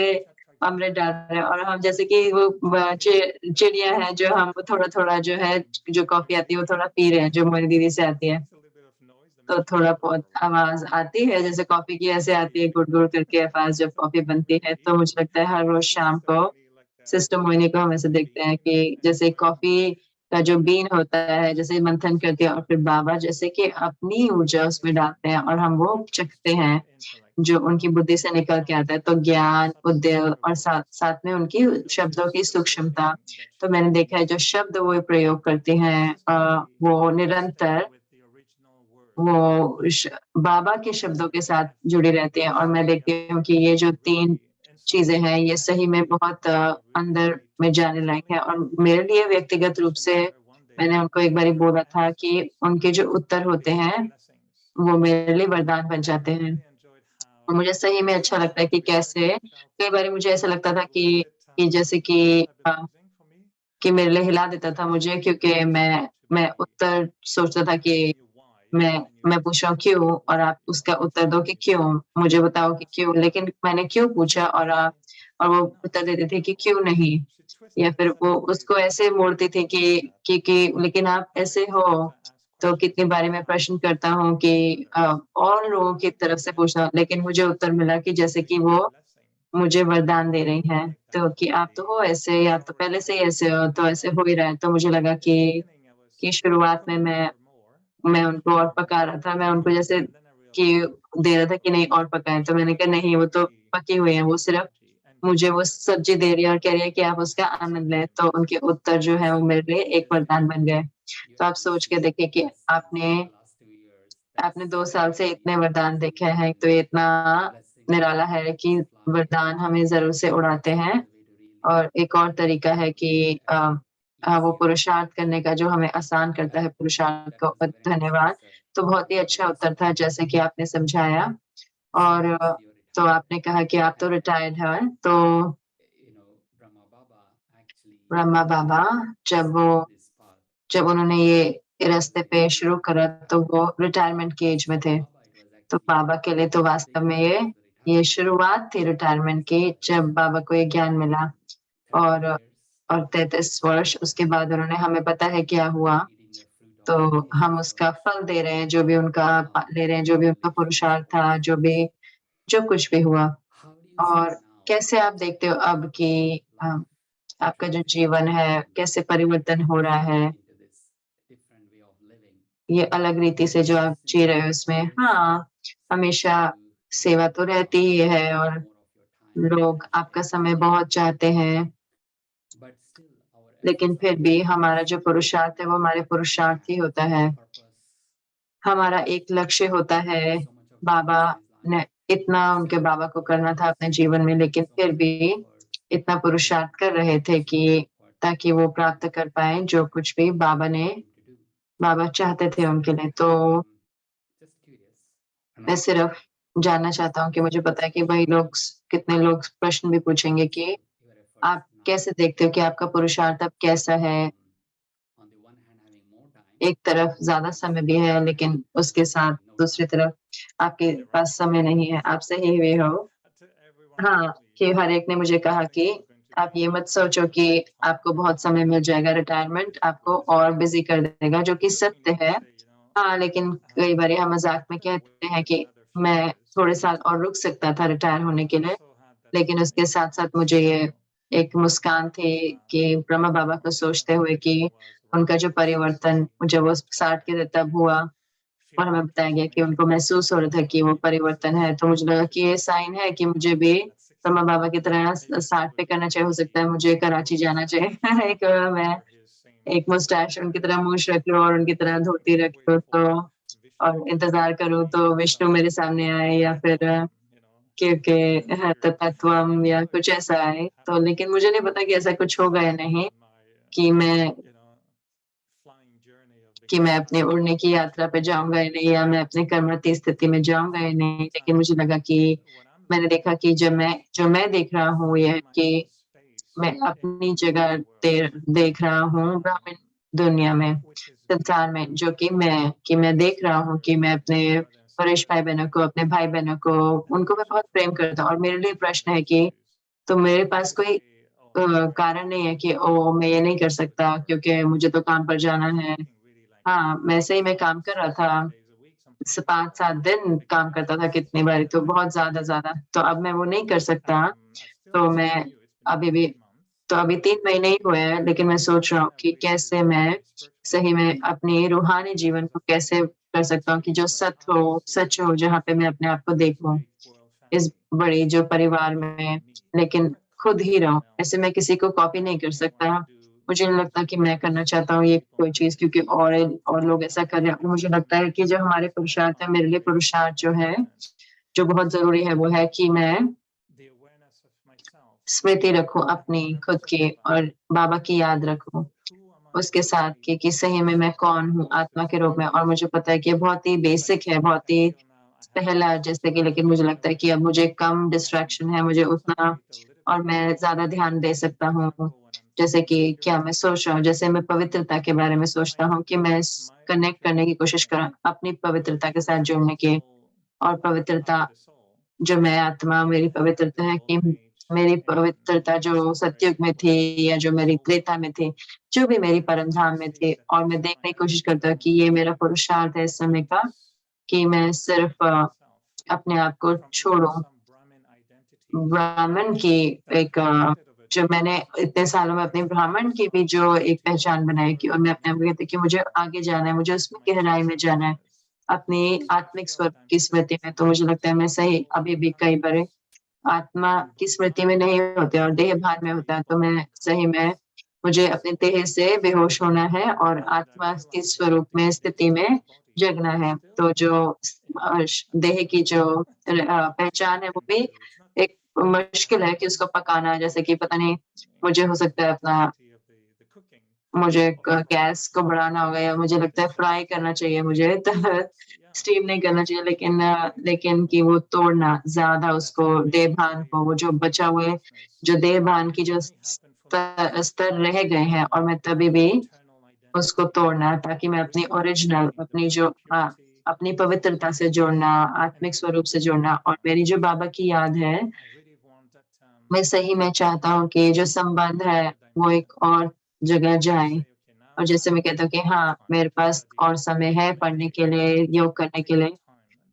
अमृत डाल रहे हैं, और हम जैसे कि वो चिड़िया है जो हम थोड़ा-थोड़ा जो है, जो कॉफ़ी आती है वो थोड़ा पी रहे हैं, जो मोहिनी दीदी से आती है। तो थोड़ा बहुत आवाज़ आती है, जैसे कॉफ़ी की ऐसे आती है गुड़-गुड़ करके आवाज़ जब कॉफ़ी बनती है, तो मुझे लगता है हर रोज़ शाम को सिस्टर मोहिनी को हम ऐसे देखते हैं कि जैसे कॉफ़ी का जो बीन होता है, जैसे मंथन करते हैं और फिर बाबा जैसे कि अपनी ऊर्जा उसमें डालते हैं और हम वो चखते हैं, जो उनकी बुद्धि से निकल के आता है। तो ज्ञान, उद्देय और साथ साथ में उनकी शब्दों की सूक्ष्मता। तो मैंने देखा है जो शब्द वो प्रयोग करती हैं वो निरंतर वो श बाबा के शब्दों के साथ जुड़ी रहती हैं, और मैं देखती हूँ कि ये जो 3 चीज़ें हैं, ये सही में बहुत अंदर में जाने लायक है, और मेरे लिए व्यक्तिगत रूप से मैंने उनको एक बारी बोला था कि उनके जो उत्तर होते हैं, वो मेरे लिए वरदान बन जाते हैं। और मुझे सही में अच्छा लगता है कि कैसे कई बारी मुझे ऐसा लगता था कि जैसे कि मेरे लिए हिला देता था मुझे, क्योंकि मैं उत्तर सोचता था कि मैं पूछ रहा हूँ क्यों, और आप उसका उत्तर दो कि क्यों, मुझे बताओ कि क्यों, लेकिन मैंने क्यों पूछा, और वो उत्तर देते थे कि क्यों नहीं, या फिर वो उसको ऐसे मोड़ती थी कि लेकिन आप ऐसे हो, तो कितनी बारी मैं प्रश्न करता हूँ कि और लोगों की तरफ से पूछना, लेकिन मुझे उत्तर मिला कि जैसे कि वो मुझे वरदान दे रही हैं, तो कि आप तो हो ऐसे, या तो पहले से ही ऐसे हो, तो ऐसे हो ही रहा है। तो मुझे लगा कि शुरुआत में मैं उनको और पका रहा था, मैं उनको जैसे कि दे रहा था कि नहीं और पकाएँ, तो मैंने कहा नहीं वो तो पकी हुई है, वो सिर्फ़ मुझे वो सब्ज़ी दे रही है और कह रही है कि आप उसका आनंद लें, तो उनके उत्तर जो है वो मेरे लिए एक वरदान बन गए। तो आप सोच के देखिए कि आपने 2 साल से इतने वरदान देखे हैं, तो ये इतना निराला है कि वरदान हमें ज़रूर से उड़ाते हैं। और एक और तरीका है कि वो पुरुषार्थ करने का जो हमें आसान करता है पुरुषार्थ को, धन्यवाद। तो बहुत ही अच्छा उत्तर था जैसे कि आपने समझाया, और तो आपने कहा कि आप तो रिटायर्ड हैं, तो ब्रह्मा बाबा जब जब उन्होंने ये रास्ते पे शुरू करा तो वो रिटायरमेंट की एज में थे। तो बाबा के लिए तो वास्तव में ये शुरुआत थी रिटायरमेंट की, जब बाबा को ये ज्ञान मिला, और 33 वर्ष उसके बाद उन्होंने, हमें पता है क्या हुआ, तो हम उसका फल दे रहे हैं, जो भी उनका ले रहे हैं, जो भी उनका पुरुषार्थ था, जो कुछ भी हुआ। और कैसे आप देखते हो अब कि आपका जो जीवन है, कैसे परिवर्तन हो रहा है? ये अलग रीति से जो आप जी रहे हो उसमें, हाँ, हमेशा सेवा तो रहती ही है, और लोग आपका समय बहुत चाहते हैं, लेकिन फिर भी हमारा जो पुरुषार्थ है वो हमारे पुरुषार्थ ही होता है। हमारा एक लक्ष्य होता है, बाबा ने इतना उनके बाबा को करना था अपने जीवन में, लेकिन फिर भी इतना पुरुषार्थ कर रहे थे कि ताकि वो प्राप्त कर पाएँ जो कुछ भी बाबा चाहते थे उनके लिए। तो मैं सिर्फ़ जानना चाहता हूँ कि मुझे पता है कि वही लोग कितने लोग प्रश्न भी पूछेंगे कि आप कैसे देखते हो कि आपका पुरुषार्थ अब कैसा है? एक तरफ ज़्यादा समय भी है, लेकिन उसके साथ दूसरी तरफ आपके पास समय नहीं है, आप सही हुए हो। हाँ, कि हर एक ने मुझे कहा कि आप ये मत सोचो कि आपको बहुत समय मिल जाएगा, रिटायरमेंट आपको और बिज़ी कर देगा, जो कि सत्य है। हाँ, लेकिन कई बारी हम मज़ाक में कहते हैं कि मैं थोड़े साल और रुक सकता था रिटायर होने के लिए, लेकिन उसके साथ-साथ मुझे ये एक मुस्कान थी कि ब्रह्मा बाबा को सोचते हुए कि उनका जो परिवर्तन जब वो 60 के थे तब हुआ, और हमें बताया गया कि उनको महसूस हो रहा था कि वो परिवर्तन है। तो मुझे लगा कि ये साइन है कि मुझे भी ब्रह्मा बाबा की तरह 60 पे करना चाहिए, हो सकता है मुझे कराची जाना चाहिए। एक मैं एक मुस्टैच उनकी तरह मूंछ रख लूँ और उनकी तरह धोती रख लूँ, तो और इंतज़ार करूँ तो विष्णु मेरे सामने आए, या फिर क्योंकि तत्वम या कुछ ऐसा है, तो लेकिन मुझे नहीं पता कि ऐसा कुछ होगा या नहीं, कि मैं अपने उड़ने की यात्रा पे जाऊँगा या नहीं, या मैं अपने कर्मरत स्थिति में जाऊँगा या नहीं। लेकिन मुझे लगा कि मैंने देखा कि जो मैं देख रहा हूँ ये है कि मैं अपनी जगह देख रहा हूँ ब्राह्मण दुनिया में, संसार में, जो कि मैं देख रहा हूँ कि मैं अपने वरिष्ठ भाई-बहनों को, अपने भाई-बहनों को, उनको मैं बहुत प्रेम करता हूँ, और मेरे लिए प्रश्न है कि तो मेरे पास कोई कारण नहीं है कि ओह! मैं ये नहीं कर सकता क्योंकि मुझे तो काम पर जाना है। हाँ, मैं सही में काम कर रहा था। 5-7 दिन काम करता था कितनी बारी, तो बहुत ज़्यादा, तो अब मैं वो नहीं कर सकता। तो मैं अभी भी तो अभी 3 महीने ही हुए हैं, लेकिन मैं सोच रहा हूँ कि कैसे मैं सही में अपनी रूहानी जीवन को कैसे कर सकता हूँ कि जो सच हो, जहाँ पे मैं अपने आप को देखूँ, इस बड़ी जो परिवार में, लेकिन खुद ही रहूँ। ऐसे मैं किसी को कॉपी नहीं कर सकता। मुझे नहीं लगता कि मैं करना चाहता हूँ ये कोई चीज़, क्योंकि और लोग ऐसा कर रहे हैं, और मुझे लगता है कि जो हमारे पुरुषार्थ है, मेरे लिए पुरुषार्थ जो है, जो बहुत ज़रूरी है, वो है कि मैं स्मृति रखूँ अपनी खुद की, और बाबा की याद रखूँ उसके साथ कि सही में मैं कौन हूँ आत्मा के रूप में। और मुझे पता है कि ये बहुत ही बेसिक है, बहुत ही पहला जैसे कि, लेकिन मुझे लगता है कि अब मुझे कम डिस्ट्रैक्शन है, मुझे उतना, और मैं ज़्यादा ध्यान दे सकता हूँ। जैसे कि क्या मैं सोच रहा हूँ, जैसे मैं पवित्रता के बारे में सोचता हूँ कि मैं स कनेक्ट करने की कोशिश करूँ, अपनी पवित्रता के साथ जुड़ने की, और पवित्रता जो मैं आत्मा, मेरी पवित्रता है कि मेरी पवित्रता जो सतयुग में थी, या जो मेरी त्रेता में थी, जो भी मेरी परम धाम में थी, और मैं देखने की कोशिश करता हूँ कि ये मेरा पुरुषार्थ है इस समय का, कि मैं सिर्फ़ अपने आप को छोड़ूँ। ब्राह्मण की एक जो मैंने इतने सालों में अपने ब्राह्मण की भी जो एक पहचान बनाई, कि और मैं अपने आप को कहती हूँ कि मुझे आगे जाना है, मुझे उसमें गहराई में जाना है, अपनी आत्मिक स्वर की स्मृति में। तो मुझे लगता है मैं सही अभी भी कई बार आत्मा की स्मृति में नहीं होते और देह भान में होता है, तो मैं सही में मुझे अपने देह से बेहोश होना है और आत्मा के स्वरूप में स्थिति में जगना है। तो जो देह की जो पहचान है, वो भी एक मुश्किल है कि उसको पकाना, जैसे कि पता नहीं, मुझे हो सकता है मुझे गैस को बढ़ाना होगा, या मुझे लगता है फ्राई करना चाहिए मुझे, तो स्टीम नहीं करना चाहिए, लेकिन कि वो तोड़ना ज़्यादा उसको, देह-भान को, वो जो बचा हुए जो देह-भान की जो स्तर रह गए हैं, और मैं तभी भी उसको तोड़ना, ताकि मैं अपनी ओरिजिनल, अपनी जो अपनी पवित्रता से जुड़ना, आत्मिक स्वरूप से जुड़ना, और मेरी जो बाबा की याद है, मैं सही में चाहता हूँ कि जो संबंध है, वो एक और जगह जाए। और जैसे मैं कहता हूँ कि हाँ, मेरे पास और समय है पढ़ने के लिए, योग करने के लिए,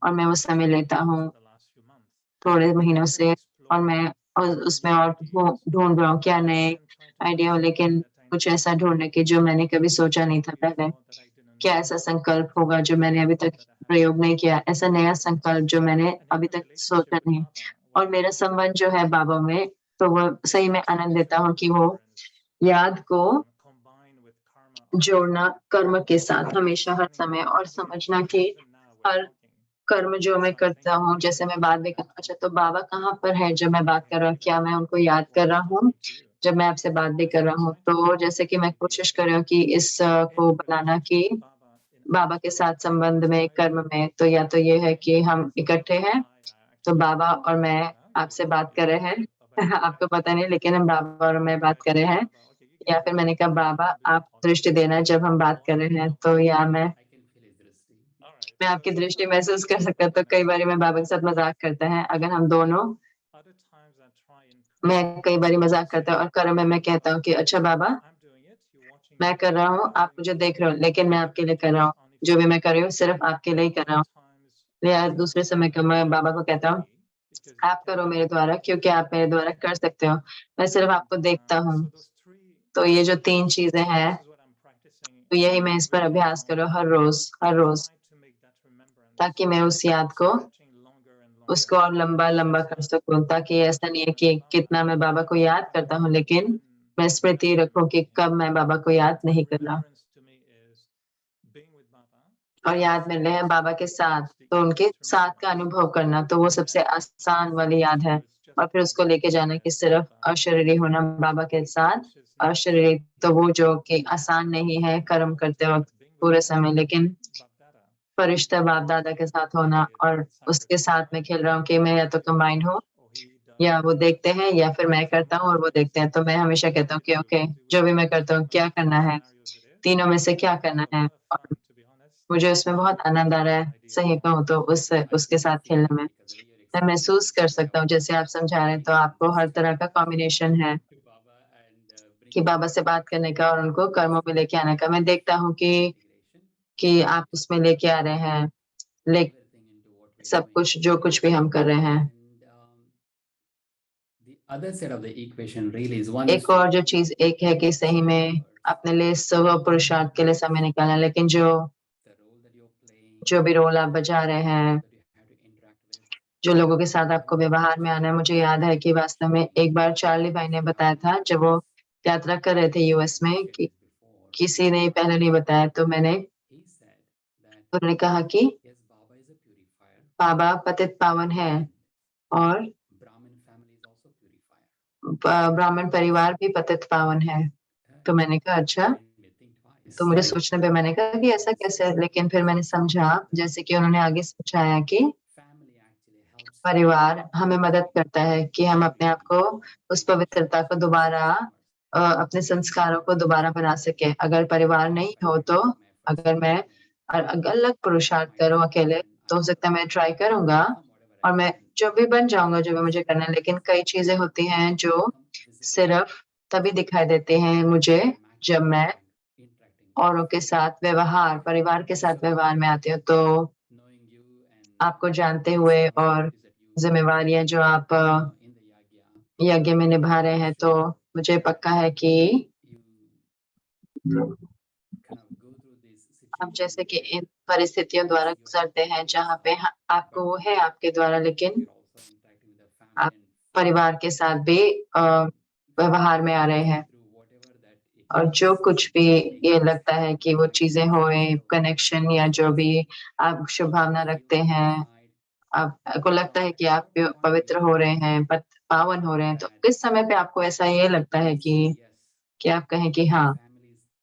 और मैं वो समय लेता हूँ थोड़े महीनों से, और मैं उसमें और ढूँढ रहा हूँ क्या नए आइडिया हो, लेकिन कुछ ऐसा ढूँढने की जो मैंने कभी सोचा नहीं था पहले। क्या ऐसा संकल्प होगा जो मैंने अभी तक प्रयोग नहीं किया, ऐसा नया संकल्प जो मैंने अभी तक सोचा नहीं। और मेरा संबंध जो है बाबा में, तो वो सही में आनंद देता हूँ कि वो याद को जोड़ना कर्म के साथ हमेशा हर समय, और समझना कि हर कर्म जो मैं करता हूँ, जैसे मैं बात भी अच्छा, तो बाबा कहाँ पर है जब मैं बात कर रहा हूँ? क्या मैं उनको याद कर रहा हूँ, जब मैं आपसे बात भी कर रहा हूँ? तो जैसे कि मैं कोशिश कर रही हूँ कि इस को बनाना कि बाबा के साथ संबंध में, कर्म में, तो या तो ये है कि हम इकट्ठे हैं, तो बाबा और मैं आपसे बात कर रहे हैं। आपको पता नहीं, लेकिन हम बाबा और मैं बात कर रहे हैं, या फिर मैंने कहा बाबा आप दृष्टि देना जब हम बात कर रहे हैं, तो या मैं आपकी दृष्टि महसूस कर सकता, तो कई बारी मैं बाबा के साथ मज़ाक करते हैं, अगर हम दोनों, मैं कई बारी मज़ाक करता हूँ, और कर्म में मैं कहता हूँ कि अच्छा बाबा, मैं कर रहा हूँ, आप मुझे देख रहे हो, लेकिन मैं आपके लिए कर रहा हूँ। जो भी मैं कर रही हूँ, सिर्फ़ आपके लिए ही कर रहा हूँ। या दूसरे समय का मैं बाबा को कहता हूँ, आप करो मेरे द्वारा, क्योंकि आप मेरे द्वारा कर सकते हो। मैं सिर्फ़ आपको देखता हूँ। तो ये जो 3 चीज़ें हैं, तो यही मैं इस पर अभ्यास कर रहा हूँ हर रोज़, ताकि मैं उस याद को, उसको और लंबा-लंबा कर सकूँ, ताकि ऐसा नहीं है कि कितना मैं बाबा को याद करता हूँ, लेकिन मैं स्मृति रखूँ कि कब मैं बाबा को याद नहीं कर रहा। और याद मिल रहे हैं बाबा के साथ, तो उनके साथ का अनुभव करना, तो वो सबसे आसान वाली याद है। और फिर उसको लेके जाना कि सिर्फ अशरीरी होना बाबा के साथ। अशरीरी तो वो जो कि आसान नहीं है कर्म करते वक्त पूरे समय, लेकिन फरिश्ता बाप दादा के साथ होना और उसके साथ में खेल रहा हूँ कि मैं या तो कंबाइंड हूँ या वो देखते हैं या फिर मैं करता हूँ और वो देखते हैं। तो मैं हमेशा कहता हूँ कि ओके, जो भी मैं करता हूँ क्या करना है, तीनों में से क्या करना है। और मुझे उसमें बहुत आनंद आ रहा है, सही कहूँ तो उसके साथ खेलने में मैं महसूस कर सकता हूँ, जैसे आप समझा रहे हैं, तो आपको हर तरह का कॉम्बिनेशन है कि बाबा से बात करने का और उनको कर्मों में लेके आने का। मैं देखता हूँ कि आप उसमें लेके आ रहे हैं, ले सब कुछ जो कुछ भी हम कर रहे हैं। एक और जो चीज एक है कि सही में अपने लिए स्व पुरुषार्थ के लिए समय निकालना, लेकिन जो भी रोल आप बजा रहे हैं, जो लोगों के साथ आपको व्यवहार में आना है, मुझे याद है कि वास्तव में एक बार चार्ली भाई ने बताया था जब वो यात्रा कर रहे थे यूएस में, कि किसी ने पहले नहीं बताया, तो उन्होंने कहा कि बाबा पतित पावन है और ब्राह्मण परिवार भी पतित पावन है। तो मैंने कहा अच्छा, तो मुझे सोचने पे मैंने कहा कि ऐसा कैसे है, लेकिन फिर मैंने समझा, जैसे कि उन्होंने आगे समझाया कि परिवार हमें मदद करता है कि हम अपने आप को उस पवित्रता को दोबारा अपने संस्कारों को दोबारा बना सके। अगर परिवार नहीं हो तो अगर मैं अलग पुरुषार्थ करूं अकेले, तो हो सकता है मैं ट्राई करूंगा और मैं जो भी बन जाऊंगा, जो भी मुझे करना है, लेकिन कई चीजें होती हैं जो सिर्फ तभी दिखाई देती हैं मुझे जब मैं औरों के साथ व्यवहार, परिवार के साथ व्यवहार में आती हूँ। तो आपको जानते हुए और जिम्मेवारियां जो आप यज्ञ में निभा रहे हैं, तो मुझे पक्का है कि आप जैसे कि इन परिस्थितियों द्वारा गुजरते हैं जहाँ पे आपको वो है आपके द्वारा, लेकिन आप परिवार के साथ भी व्यवहार में आ रहे हैं। और जो कुछ भी ये लगता है कि वो चीजें होए, कनेक्शन या जो भी आप शुभ भावना रखते हैं, आपको लगता है कि आप पवित्र हो रहे हैं, पावन हो रहे हैं, तो किस समय पे आपको ऐसा ये लगता है कि आप कहें कि हाँ,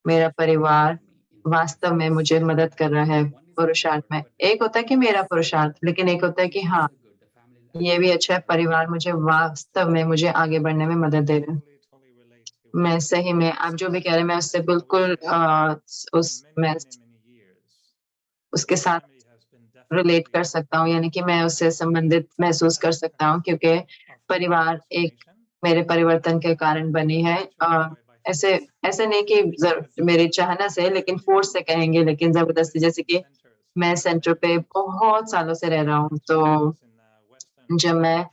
मेरा परिवार वास्तव में मुझे मदद कर रहा है पुरुषार्थ में। एक होता है कि मेरा पुरुषार्थ, लेकिन एक होता है कि हाँ, ये भी अच्छा है, परिवार मुझे वास्तव में मुझे आगे बढ़ने में मदद दे रहा है। मैं सही में आप जो भी कह रहे हैं, मैं उससे बिल्कुल मैं उसके साथ रिलेट कर सकता हूँ, यानी कि मैं उससे संबंधित महसूस कर सकता हूँ, क्योंकि परिवार एक मेरे परिवर्तन के कारण बनी है। ऐसे ऐसे नहीं कि मेरी चाहना से, लेकिन फोर्स से कहेंगे, लेकिन जबरदस्ती, जैसे कि मैं सेंटर पे बहुत सालों से रह रहा हूँ। तो जब मैं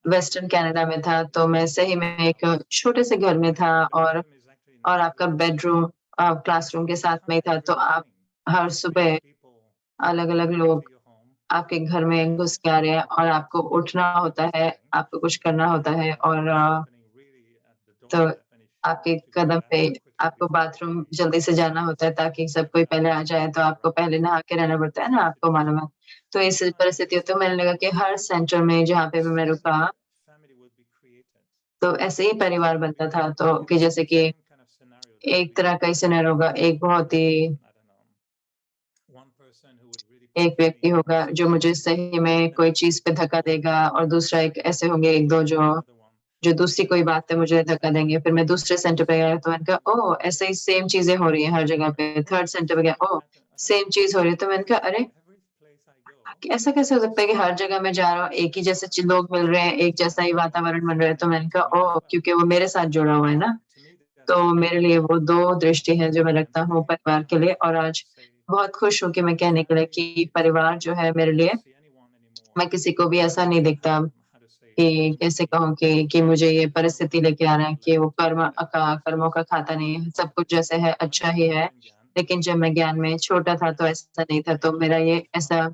वेस्टर्न कनाडा में था, तो मैं सही में एक छोटे से घर में था और आपका बेडरूम क्लासरूम के साथ में ही था। तो आप हर सुबह अलग-अलग लोग आपके घर में घुस के आ रहे हैं और आपको उठना होता है, आपको कुछ करना होता है और तो आपके कदम पे आपको बाथरूम जल्दी से जाना होता है ताकि सब कोई पहले आ जाए, तो आपको पहले नहा के रहना पड़ता है ना, आपको मालूम है। तो इस परिस्थितियों तो मैंने लगा कि हर सेंटर में जहाँ पे भी मैं रुका, तो ऐसे ही परिवार बनता था। तो कि जैसे कि एक तरह का ही सिनेरियो होगा, एक व्यक्ति होगा जो मुझे सही में कोई चीज़ पे धक्का देगा और दूसरा एक ऐसे होंगे 1-2 जो दूसरी कोई बात पे मुझे धक्का देंगे। फिर मैं दूसरे सेंटर पे गया तो मैंने कहा ओह! ऐसे ही सेम चीज़ें हो रही हैं हर जगह पे। थर्ड सेंटर पे गया, ओह! सेम चीज़ हो रही है। तो मैंने कहा अरे! ऐसा कैसे हो सकता है कि हर जगह मैं जा रहा हूँ, एक ही जैसे लोग मिल रहे हैं, एक जैसा ही वातावरण बन रहा है। तो मैंने कहा ओह! क्योंकि वो मेरे साथ जुड़ा हुआ है ना। तो मेरे लिए वो 2 दृष्टि है जो मैं रखता हूँ परिवार के लिए, और आज बहुत खुश हूँ कि मैं कहने के लिए कि परिवार जो है मेरे लिए, मैं किसी को भी ऐसा नहीं देखता कि कैसे कहूँ कि मुझे ये परिस्थिति लेके आ रहा है कि वो कर्मों का खाता नहीं है, सब कुछ जैसे है अच्छा ही है। लेकिन जब मैं ज्ञान में छोटा था तो ऐसा नहीं था, तो मेरा ये ऐसा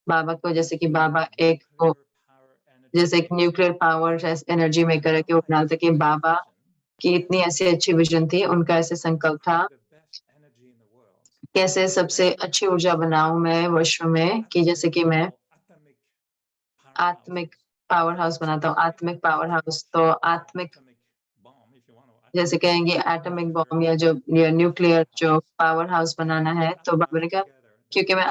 बाबा को, जैसे कि बाबा एक वो जैसे एक न्यूक्लियर पावर एनर्जी मेकर है कि वो बनाते कि बाबा की इतनी ऐसी अच्छी विज़न थी, उनका ऐसे संकल्प था कैसे सबसे अच्छी ऊर्जा बनाऊं मैं विश्व में, कि जैसे कि मैं आत्मिक पावर हाउस बनाता हूँ। आत्मिक पावर हाउस, तो आत्मिक जैसे कहेंगे एटॉमिक बॉम्ब या जो न्यूक्लियर जो पावर हाउस बनाना है, तो बाबा ने कहा क्योंकि मैं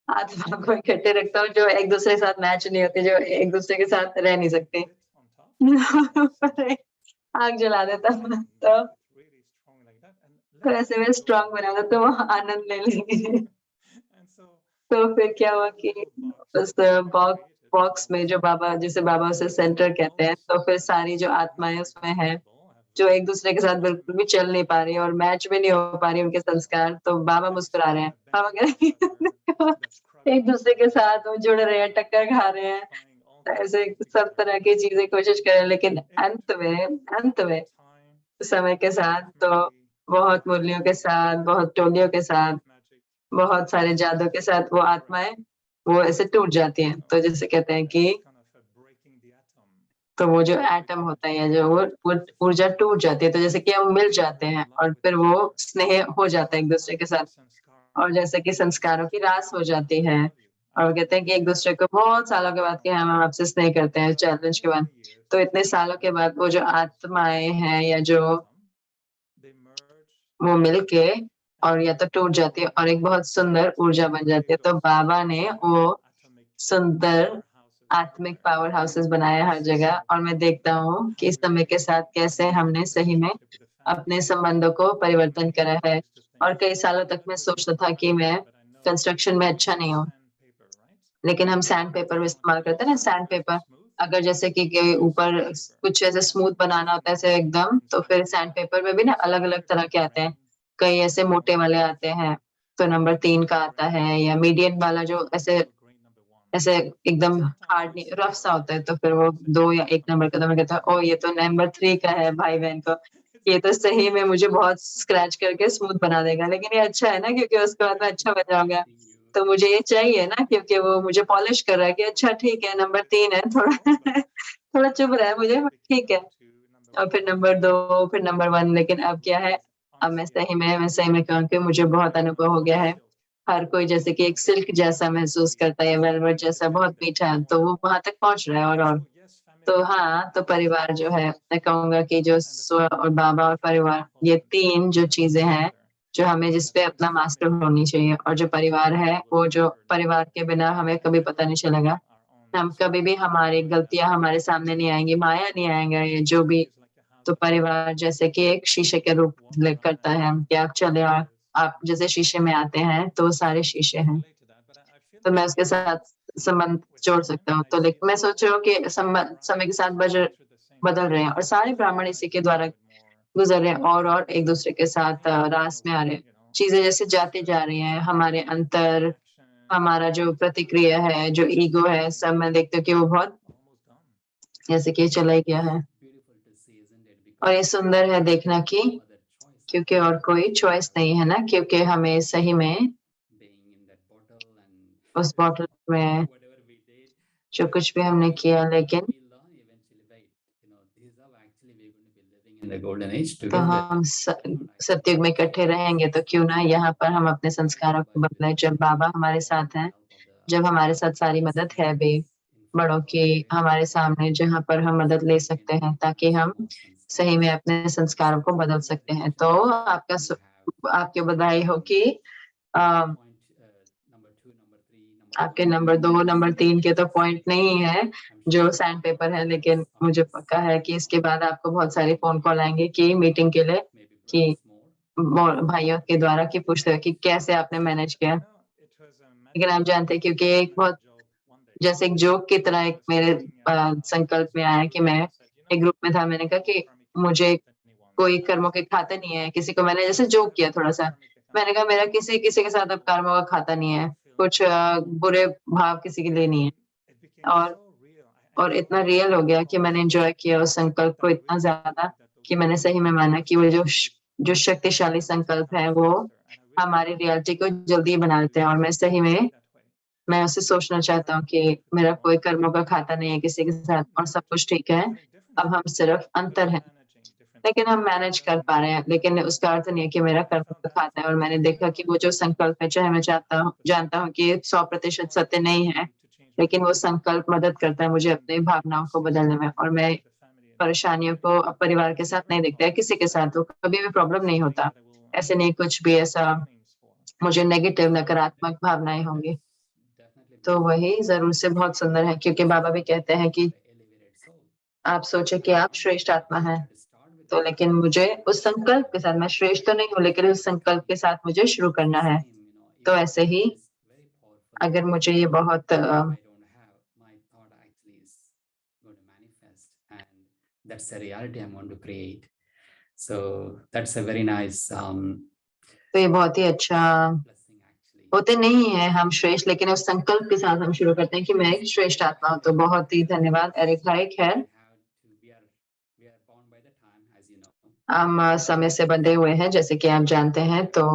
आत्मा को इकट्ठे रखता हूँ जो एक दूसरे के साथ मैच नहीं होते, जो एक दूसरे के साथ रह नहीं सकते। आग जला देता हूँ, तो ऐसे में स्ट्रांग बना देता हूँ, वो आनंद ले लेंगे। तो फिर क्या हुआ कि उस बॉक्स में जो बाबा, जिसे बाबा उसे सेंटर कहते हैं, तो फिर सारी जो आत्माएं उसमें है जो एक दूसरे के साथ बिल्कुल भी चल नहीं पा रही और मैच भी नहीं हो पा रही उनके संस्कार, तो बाबा मुस्कुरा रहे हैं। बाबा कह रहे हैं एक दूसरे के साथ वो जुड़ रहे हैं, टक्कर खा रहे हैं, ऐसे सब तरह की चीजें कोशिश कर रहे हैं, लेकिन अंत में समय के साथ, तो बहुत मूल्यों के साथ, बहुत टोलियों के साथ, बहुत सारे जादू के साथ वो आत्माएं वो ऐसे टूट जाती हैं। तो जैसे कहते हैं कि तो वो जो एटम होता है, जो वो ऊर्जा टूट जाती है, तो जैसे कि हम मिल जाते हैं और फिर वो स्नेह हो जाता है एक दूसरे के साथ, और जैसे कि संस्कारों की रास हो जाती है, और वो कहते हैं कि एक दूसरे को बहुत सालों के बाद कि हम आपसे स्नेह करते हैं चैलेंज के बाद, तो इतने सालों के बाद वो जो आत्माएं हैं या जो वो मिलके और या तो टूट जाती है और एक बहुत सुंदर ऊर्जा बन जाती है। तो बाबा ने वो सुंदर आत्मिक पावर हाउसेस बनाए हर जगह, और मैं देखता हूँ कि समय के साथ कैसे हमने सही में अपने संबंधों को परिवर्तन करा है। और कई सालों तक मैं सोचता था कि मैं कंस्ट्रक्शन में अच्छा नहीं हूँ, लेकिन हम सैंड पेपर इस्तेमाल करते हैं ना, सैंड पेपर, अगर जैसे कि ऊपर कुछ ऐसे स्मूथ बनाना होता है ऐसे एकदम, तो फिर सैंड पेपर में भी ना अलग अलग तरह के आते हैं, कई ऐसे मोटे वाले आते हैं, तो नंबर 3 का आता है, या मीडियम वाला जो ऐसे ऐसे एकदम हार्ड नहीं रफ सा होता है, तो फिर वो 2 या 1 नंबर का, तो मैं कहता हूँ ओ ये तो नंबर 3 का है भाई बहन को, ये तो सही में मुझे बहुत स्क्रैच करके स्मूथ बना देगा, लेकिन ये अच्छा है ना क्योंकि उसके बाद मैं अच्छा बन जाऊंगा। तो मुझे ये चाहिए ना क्योंकि वो मुझे पॉलिश कर रहा है कि अच्छा ठीक है नंबर 3 है, थोड़ा थोड़ा चुभ रहा है मुझे, ठीक है। और फिर नंबर 2, फिर नंबर 1, लेकिन अब क्या है, अब मैं सही में कहूँ कि मुझे बहुत अनुभव हो गया है। हर कोई जैसे कि एक सिल्क जैसा महसूस करता है, वेलवेट जैसा बहुत मीठा है, तो वो वहां तक पहुंच रहा है। और तो हाँ, तो परिवार जो है, मैं कहूंगा कि जो स्व और बाबा और परिवार, ये 3 जो चीजें हैं जो हमें जिस पे अपना मास्टर होनी चाहिए, और जो परिवार है वो जो परिवार के बिना हमें कभी पता नहीं चलेगा, हम कभी भी हमारी गलतियां हमारे सामने नहीं आएंगी, माया नहीं आएगा ये जो भी। तो परिवार जैसे कि एक शीशे के रूप करता है कि आप चले और आप जैसे शीशे में आते हैं तो वो सारे शीशे हैं, तो मैं उसके साथ संबंध जोड़ सकता हूँ। तो लेकिन मैं सोच रहा हूँ कि संबंध समय के साथ बदल रहे हैं और सारे ब्राह्मण इसी के द्वारा गुजर रहे हैं, और एक दूसरे के साथ रास में आ रहे हैं। चीजें जैसे जाती जा रही हैं, हमारे अंतर, हमारा जो प्रतिक्रिया है, जो ईगो है, सब मैं देखती हूँ कि वो बहुत जैसे कि चला ही गया है। और ये सुंदर है देखना कि क्योंकि और कोई चॉइस नहीं है ना, क्योंकि हमें सही में उस बॉटल में जो कुछ भी हमने किया, लेकिन तो हम सतयुग में इकट्ठे रहेंगे, तो क्यों ना यहाँ पर हम अपने संस्कारों को बदलें। जब बाबा हमारे साथ हैं, जब हमारे साथ सारी मदद है भी बड़ों की हमारे सामने, जहाँ पर हम मदद ले सकते हैं ताकि हम सही में अपने संस्कारों को बदल सकते हैं। तो आपकी बधाई हो कि आपके नंबर 2, नंबर 3 के तो पॉइंट नहीं है जो सैंड पेपर है, लेकिन मुझे पक्का है कि इसके बाद आपको बहुत सारे फोन कॉल आएंगे कि मीटिंग के लिए, कि भाइयों के द्वारा कि पूछते हैं कि कैसे आपने मैनेज किया। लेकिन आप जानते हैं क्योंकि एक बहुत जैसे एक जोक की तरह एक मेरे संकल्प में आया कि मैं एक ग्रुप में था, मैंने कहा कि मुझे कोई कर्मों के खाता नहीं है, किसी को मैंने जैसे जोक किया थोड़ा सा, मैंने कहा मेरा किसी किसी के साथ अब कर्मों का खाता नहीं है, कुछ बुरे भाव किसी के लिए नहीं है। और इतना रियल हो गया कि मैंने एंजॉय किया उस संकल्प को इतना ज्यादा कि मैंने सही में माना कि वो जो शक्तिशाली संकल्प है वो हमारी रियलिटी को जल्दी बना देते हैं। और मैं सही में मैं उसे सोचना चाहता हूँ कि मेरा कोई कर्मों का खाता नहीं है किसी के साथ और सब कुछ ठीक है, अब हम सिर्फ अंतर हैं। लेकिन हम मैनेज कर पा रहे हैं, लेकिन उसका अर्थ नहीं है कि मेरा कर्म फल खाता है। और मैंने देखा कि वो जो संकल्प है, चाहे मैं जानता हूँ कि 100% सत्य नहीं है, लेकिन वो संकल्प मदद करता है मुझे अपनी भावनाओं को बदलने में। और मैं परेशानियों को अब परिवार के साथ नहीं देखता है, किसी के साथ तो कभी भी प्रॉब्लम नहीं होता। ऐसे नहीं कुछ भी ऐसा मुझे नेगेटिव नकारात्मक भावनाएं होंगी। तो वही जरूर से बहुत सुंदर है, क्योंकि बाबा भी कहते हैं कि आप सोचे कि आप श्रेष्ठ आत्मा हैं। तो लेकिन मुझे उस संकल्प के साथ, मैं श्रेष्ठ तो नहीं हूँ, लेकिन उस संकल्प के साथ मुझे शुरू करना है। तो ऐसे ही अगर मुझे ये बहुत that's a reality I'm going to create. So that's a very nice तो ये बहुत ही अच्छा होते नहीं है हम श्रेष्ठ, लेकिन उस संकल्प के साथ हम शुरू करते हैं कि मैं एक श्रेष्ठ आत्मा हूँ। तो बहुत ही धन्यवाद एरिक भाई। खैर हम समय से बंधे हुए हैं, जैसे कि आप जानते हैं। तो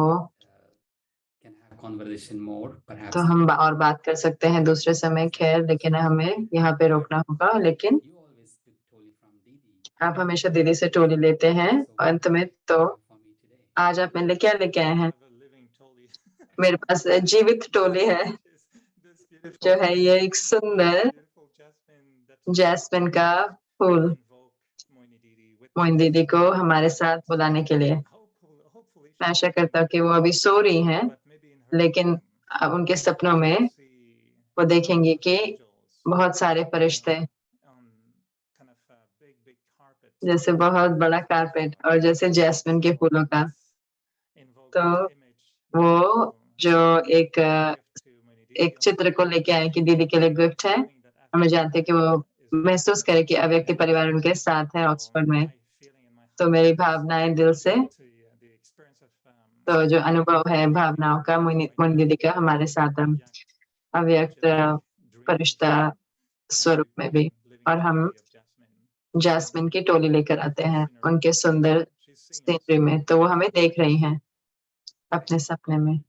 हम और बात कर सकते हैं दूसरे समय। खैर लेकिन हमें यहाँ पे रोकना होगा। लेकिन आप हमेशा दीदी से टोली लेते हैं अंत में। तो आज आप मेरे लिए क्या लेके आए हैं? मेरे पास जीवित टोली है, जो है ये एक सुंदर जैस्मिन का फूल, मोइन दीदी को हमारे साथ बुलाने के लिए। मैं आशा करता हूँ कि वो अभी सो रही हैं, लेकिन अब उनके सपनों में वो देखेंगे कि बहुत सारे फरिश्ते, जैसे बहुत बड़ा कारपेट और जैसे जैस्मिन के फूलों का। तो वो जो एक चित्र को लेके आए कि दीदी के लिए गिफ्ट है। हमें जानते हैं कि वो महसूस करे कि अव्यक्ति परिवार उनके साथ है ऑक्सफोर्ड में। तो मेरी भावनाएं दिल से, तो जो अनुभव है भावनाओं का मोइन दीदी का हमारे साथ अव्यक्त फरिश्ता स्वरूप में भी। और हम जैस्मिन की टोली लेकर आते हैं उनके सुंदर सीनरी में। तो वो हमें देख रही हैं अपने सपने में।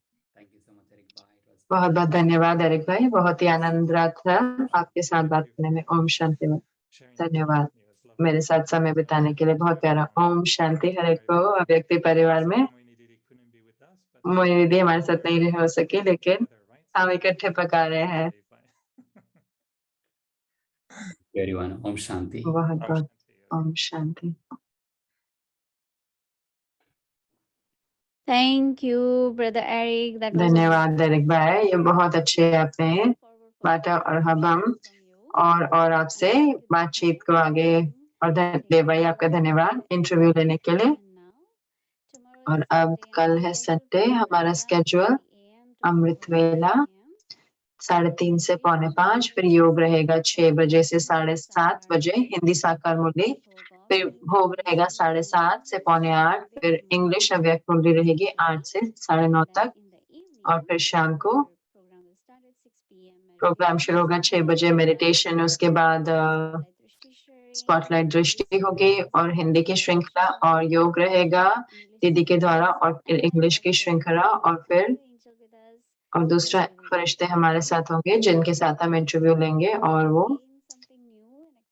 बहुत बहुत धन्यवाद एरिक भाई, बहुत ही आनंद रहा था आपके साथ बात करने में। ओम शांति में धन्यवाद मेरे साथ समय बिताने के लिए, बहुत प्यारा। ओम शांति हर एक को। अव्यक्ति परिवार में मोइन दीदी हमारे साथ नहीं हो सकी, लेकिन हम इकट्ठे पका रहे हैं। ओम शांति। बहुत बहुत Om Shanti. Thank you, Brother Eric. That was धन्यवाद एरिक भाई, ये बहुत अच्छे आपने बांटा। और अब हम और आपसे बातचीत को आगे। और देव भाई आपका धन्यवाद इंटरव्यू लेने के लिए। और अब कल है संडे, हमारा स्केड्यूल अमृत वेला 3:30 से 4:45, फिर योग रहेगा 6 बजे से 7:30 बजे हिंदी साकार मुरली, फिर भोग रहेगा 7:30 से 7:45, फिर इंग्लिश अव्यक्त मुरली रहेगी 8 से 9:30 तक। और फिर शाम को प्रोग्राम शुरू होगा 6 बजे मेडिटेशन, उसके बाद स्पॉटलाइट दृष्टि होगी और हिंदी की श्रृंखला और योग रहेगा दीदी के द्वारा, और फिर इंग्लिश की श्रृंखला। और दूसरा फरिश्ते हमारे साथ होंगे जिनके साथ हम इंटरव्यू लेंगे, और वो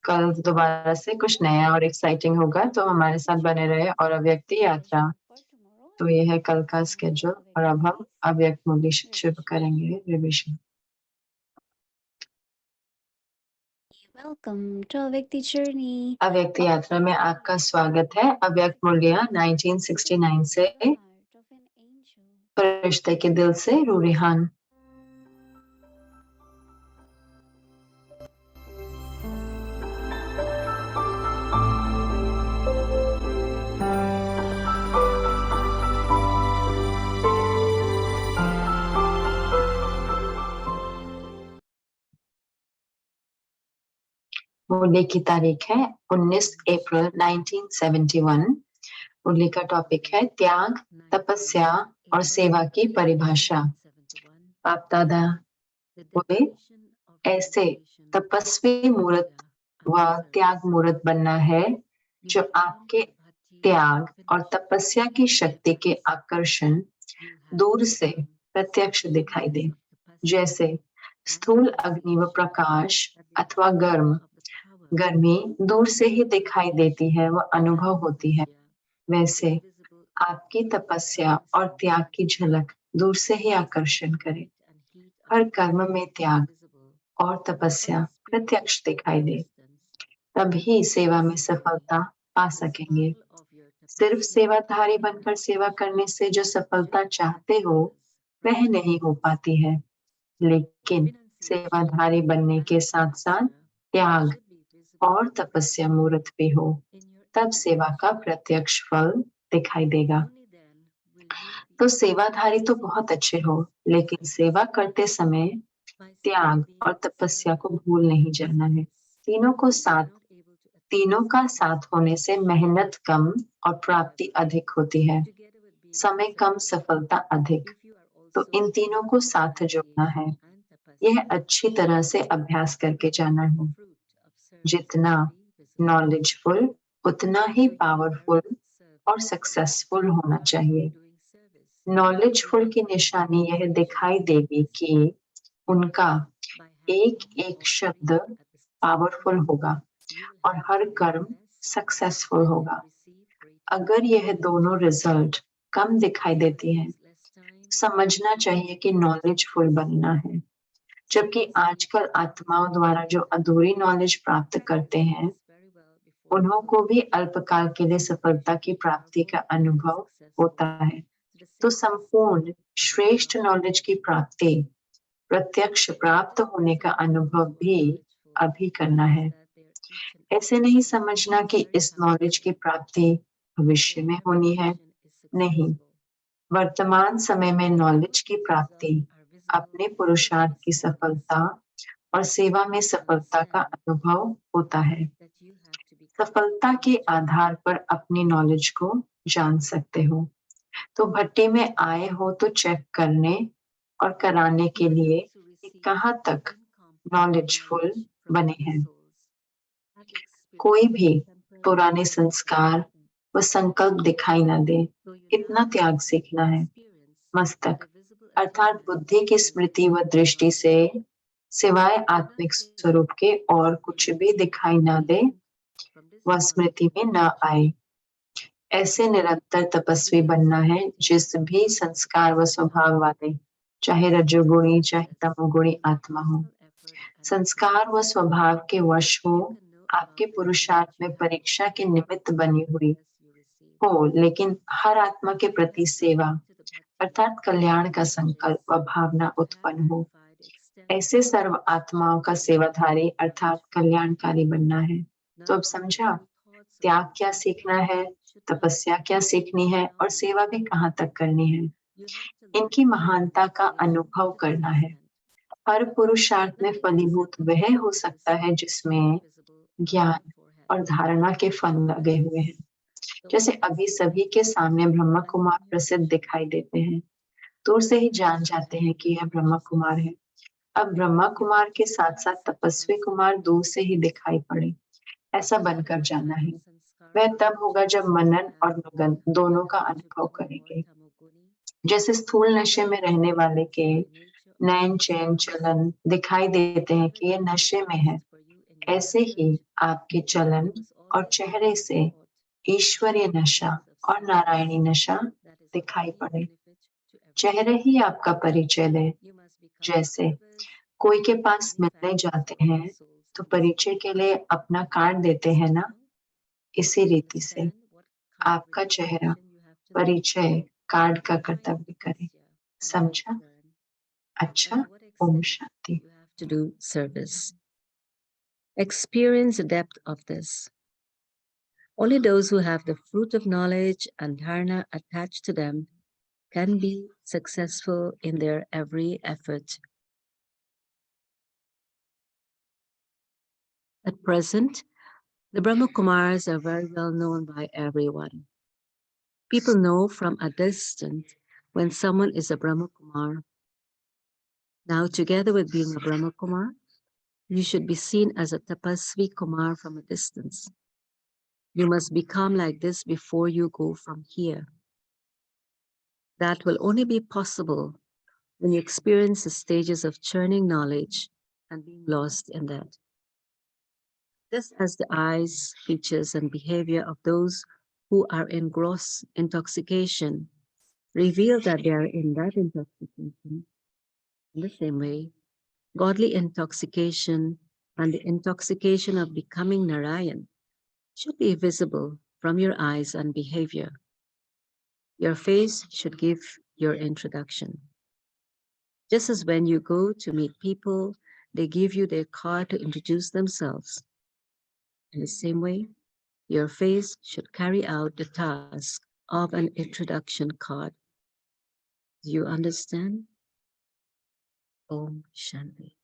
कल दोबारा से कुछ नया और एक्साइटिंग होगा। तो हमारे साथ बने रहे। और अव्यक्ति यात्रा, तो ये है कल का स्केड्यूल। और अब हम अव्यक्त मुरली शुरू करेंगे revision. Welcome to Avyakti Journey. अव्यक्त यात्रा में आपका स्वागत है। अव्यक्त मुरलियां 1969 से फरिश्ते के दिल से रूरिहान। मुरली की तारीख है 19 अप्रैल 1971। मुरली का टॉपिक है त्याग, तपस्या और सेवा की परिभाषा। आप दादा बोले, ऐसे तपस्वी मूर्त व त्याग मूर्त बनना है जो आपके त्याग और तपस्या की शक्ति के आकर्षण दूर से प्रत्यक्ष दिखाई दे। जैसे स्थूल अग्नि व प्रकाश अथवा गर्मी दूर से ही दिखाई देती है, वह अनुभव होती है, वैसे आपकी तपस्या और त्याग की झलक दूर से ही आकर्षण करे। हर कर्म में त्याग और तपस्या प्रत्यक्ष दिखाई दे, तभी सेवा में सफलता पा सकेंगे। सिर्फ सेवाधारी बनकर सेवा करने से जो सफलता चाहते हो वह नहीं हो पाती है, लेकिन सेवाधारी बनने के साथ साथ त्याग और तपस्या मूर्त भी हो, तब सेवा का प्रत्यक्ष फल दिखाई देगा। तो सेवाधारी तो बहुत अच्छे हो, लेकिन सेवा करते समय त्याग और तपस्या को भूल नहीं जाना है। तीनों का साथ होने से मेहनत कम और प्राप्ति अधिक होती है, समय कम सफलता अधिक। तो इन तीनों को साथ जोड़ना है। यह अच्छी तरह से अभ्यास करके जाना है। जितना नॉलेजफुल उतना ही पावरफुल और सक्सेसफुल होना चाहिए। नॉलेजफुल की निशानी यह दिखाई देगी कि उनका एक एक शब्द पावरफुल होगा और हर कर्म सक्सेसफुल होगा। अगर यह दोनों रिजल्ट कम दिखाई देती हैं, समझना चाहिए कि नॉलेजफुल बनना है। जबकि आजकल आत्माओं द्वारा जो अधूरी नॉलेज प्राप्त करते हैं, उन्हों को भी अल्पकाल के लिए सफलता की प्राप्ति का अनुभव होता है। तो संपूर्ण श्रेष्ठ नॉलेज की प्राप्ति प्रत्यक्ष प्राप्त होने का अनुभव भी अभी करना है। ऐसे नहीं समझना कि इस नॉलेज की प्राप्ति भविष्य में होनी है। नहीं, वर्तमान समय में नॉलेज की प्राप्ति अपने पुरुषार्थ की सफलता और सेवा में सफलता का अनुभव होता है। सफलता के आधार पर अपनी नॉलेज को जान सकते हो। तो भट्टी में आए हो तो चेक करने और कराने के लिए कि कहाँ तक नॉलेजफुल बने हैं। कोई भी पुराने संस्कार व संकल्प दिखाई न दे, इतना त्याग सीखना है। मस्तक अर्थात बुद्धि की स्मृति व दृष्टि से सिवाय आत्मिक स्वरूप के और कुछ भी दिखाई न दे व स्मृति में न आए। ऐसे निरंतर तपस्वी बनना है जिस भी संस्कार व स्वभाव वाले, चाहे रजोगुणी चाहे तमोगुणी आत्मा हो, संस्कार व स्वभाव के वश हो, आपके पुरुषार्थ में परीक्षा के निमित्त बनी हुई हो, लेकिन हर आत्मा के प्रति सेवा अर्थात कल्याण का संकल्प व भावना उत्पन्न हो। ऐसे सर्व आत्माओं का सेवाधारी अर्थात कल्याणकारी बनना है। तो अब समझा त्याग क्या सीखना है, तपस्या क्या सीखनी है और सेवा भी कहाँ तक करनी है। इनकी महानता का अनुभव करना है। हर पुरुषार्थ में फलीभूत वह हो सकता है जिसमें ज्ञान और धारणा के फल लगे हुए हैं। जैसे अभी सभी के सामने ब्रह्मा कुमार प्रसिद्ध दिखाई देते हैं, दूर से ही जान जाते हैं कि यह ब्रह्मा कुमार है। अब ब्रह्मा कुमार के साथ साथ तपस्वी कुमार दूर से ही दिखाई पड़े, ऐसा बनकर जाना है। वह तब होगा जब मनन और मगन दोनों का अनुभव करेंगे। जैसे स्थूल नशे में रहने वाले के नैन चैन चलन दिखाई देते हैं कि ये नशे में है, ऐसे ही आपके चलन और चेहरे से ईश्वरीय नशा और नारायणी नशा दिखाई पड़े। चेहरे ही आपका परिचय दे। जैसे कोई के पास मिलने जाते हैं तो परिचय के लिए अपना कार्ड देते हैं ना, इसी रीति से आपका चेहरा परिचय कार्ड का कर्तव्य करे। समझा? अच्छा, Om Shanti. To do service. Experience the depth of this. Only those who have the fruit of knowledge and dharana attached to them can be successful in their every effort. At present, the Brahma Kumars are very well known by everyone. People know from a distance when someone is a Brahma Kumar. Now, together with being a Brahma Kumar, you should be seen as a Tapasvi Kumar from a distance. You must become like this before you go from here. That will only be possible when you experience the stages of churning knowledge and being lost in that. Just as the eyes, features, and behavior of those who are in gross intoxication reveal that they are in that intoxication. In the same way, godly intoxication and the intoxication of becoming Narayan should be visible from your eyes and behavior. Your face should give your introduction. Just as when you go to meet people, they give you their card to introduce themselves. In the same way, your face should carry out the task of an introduction card. Do you understand? Om Shanti.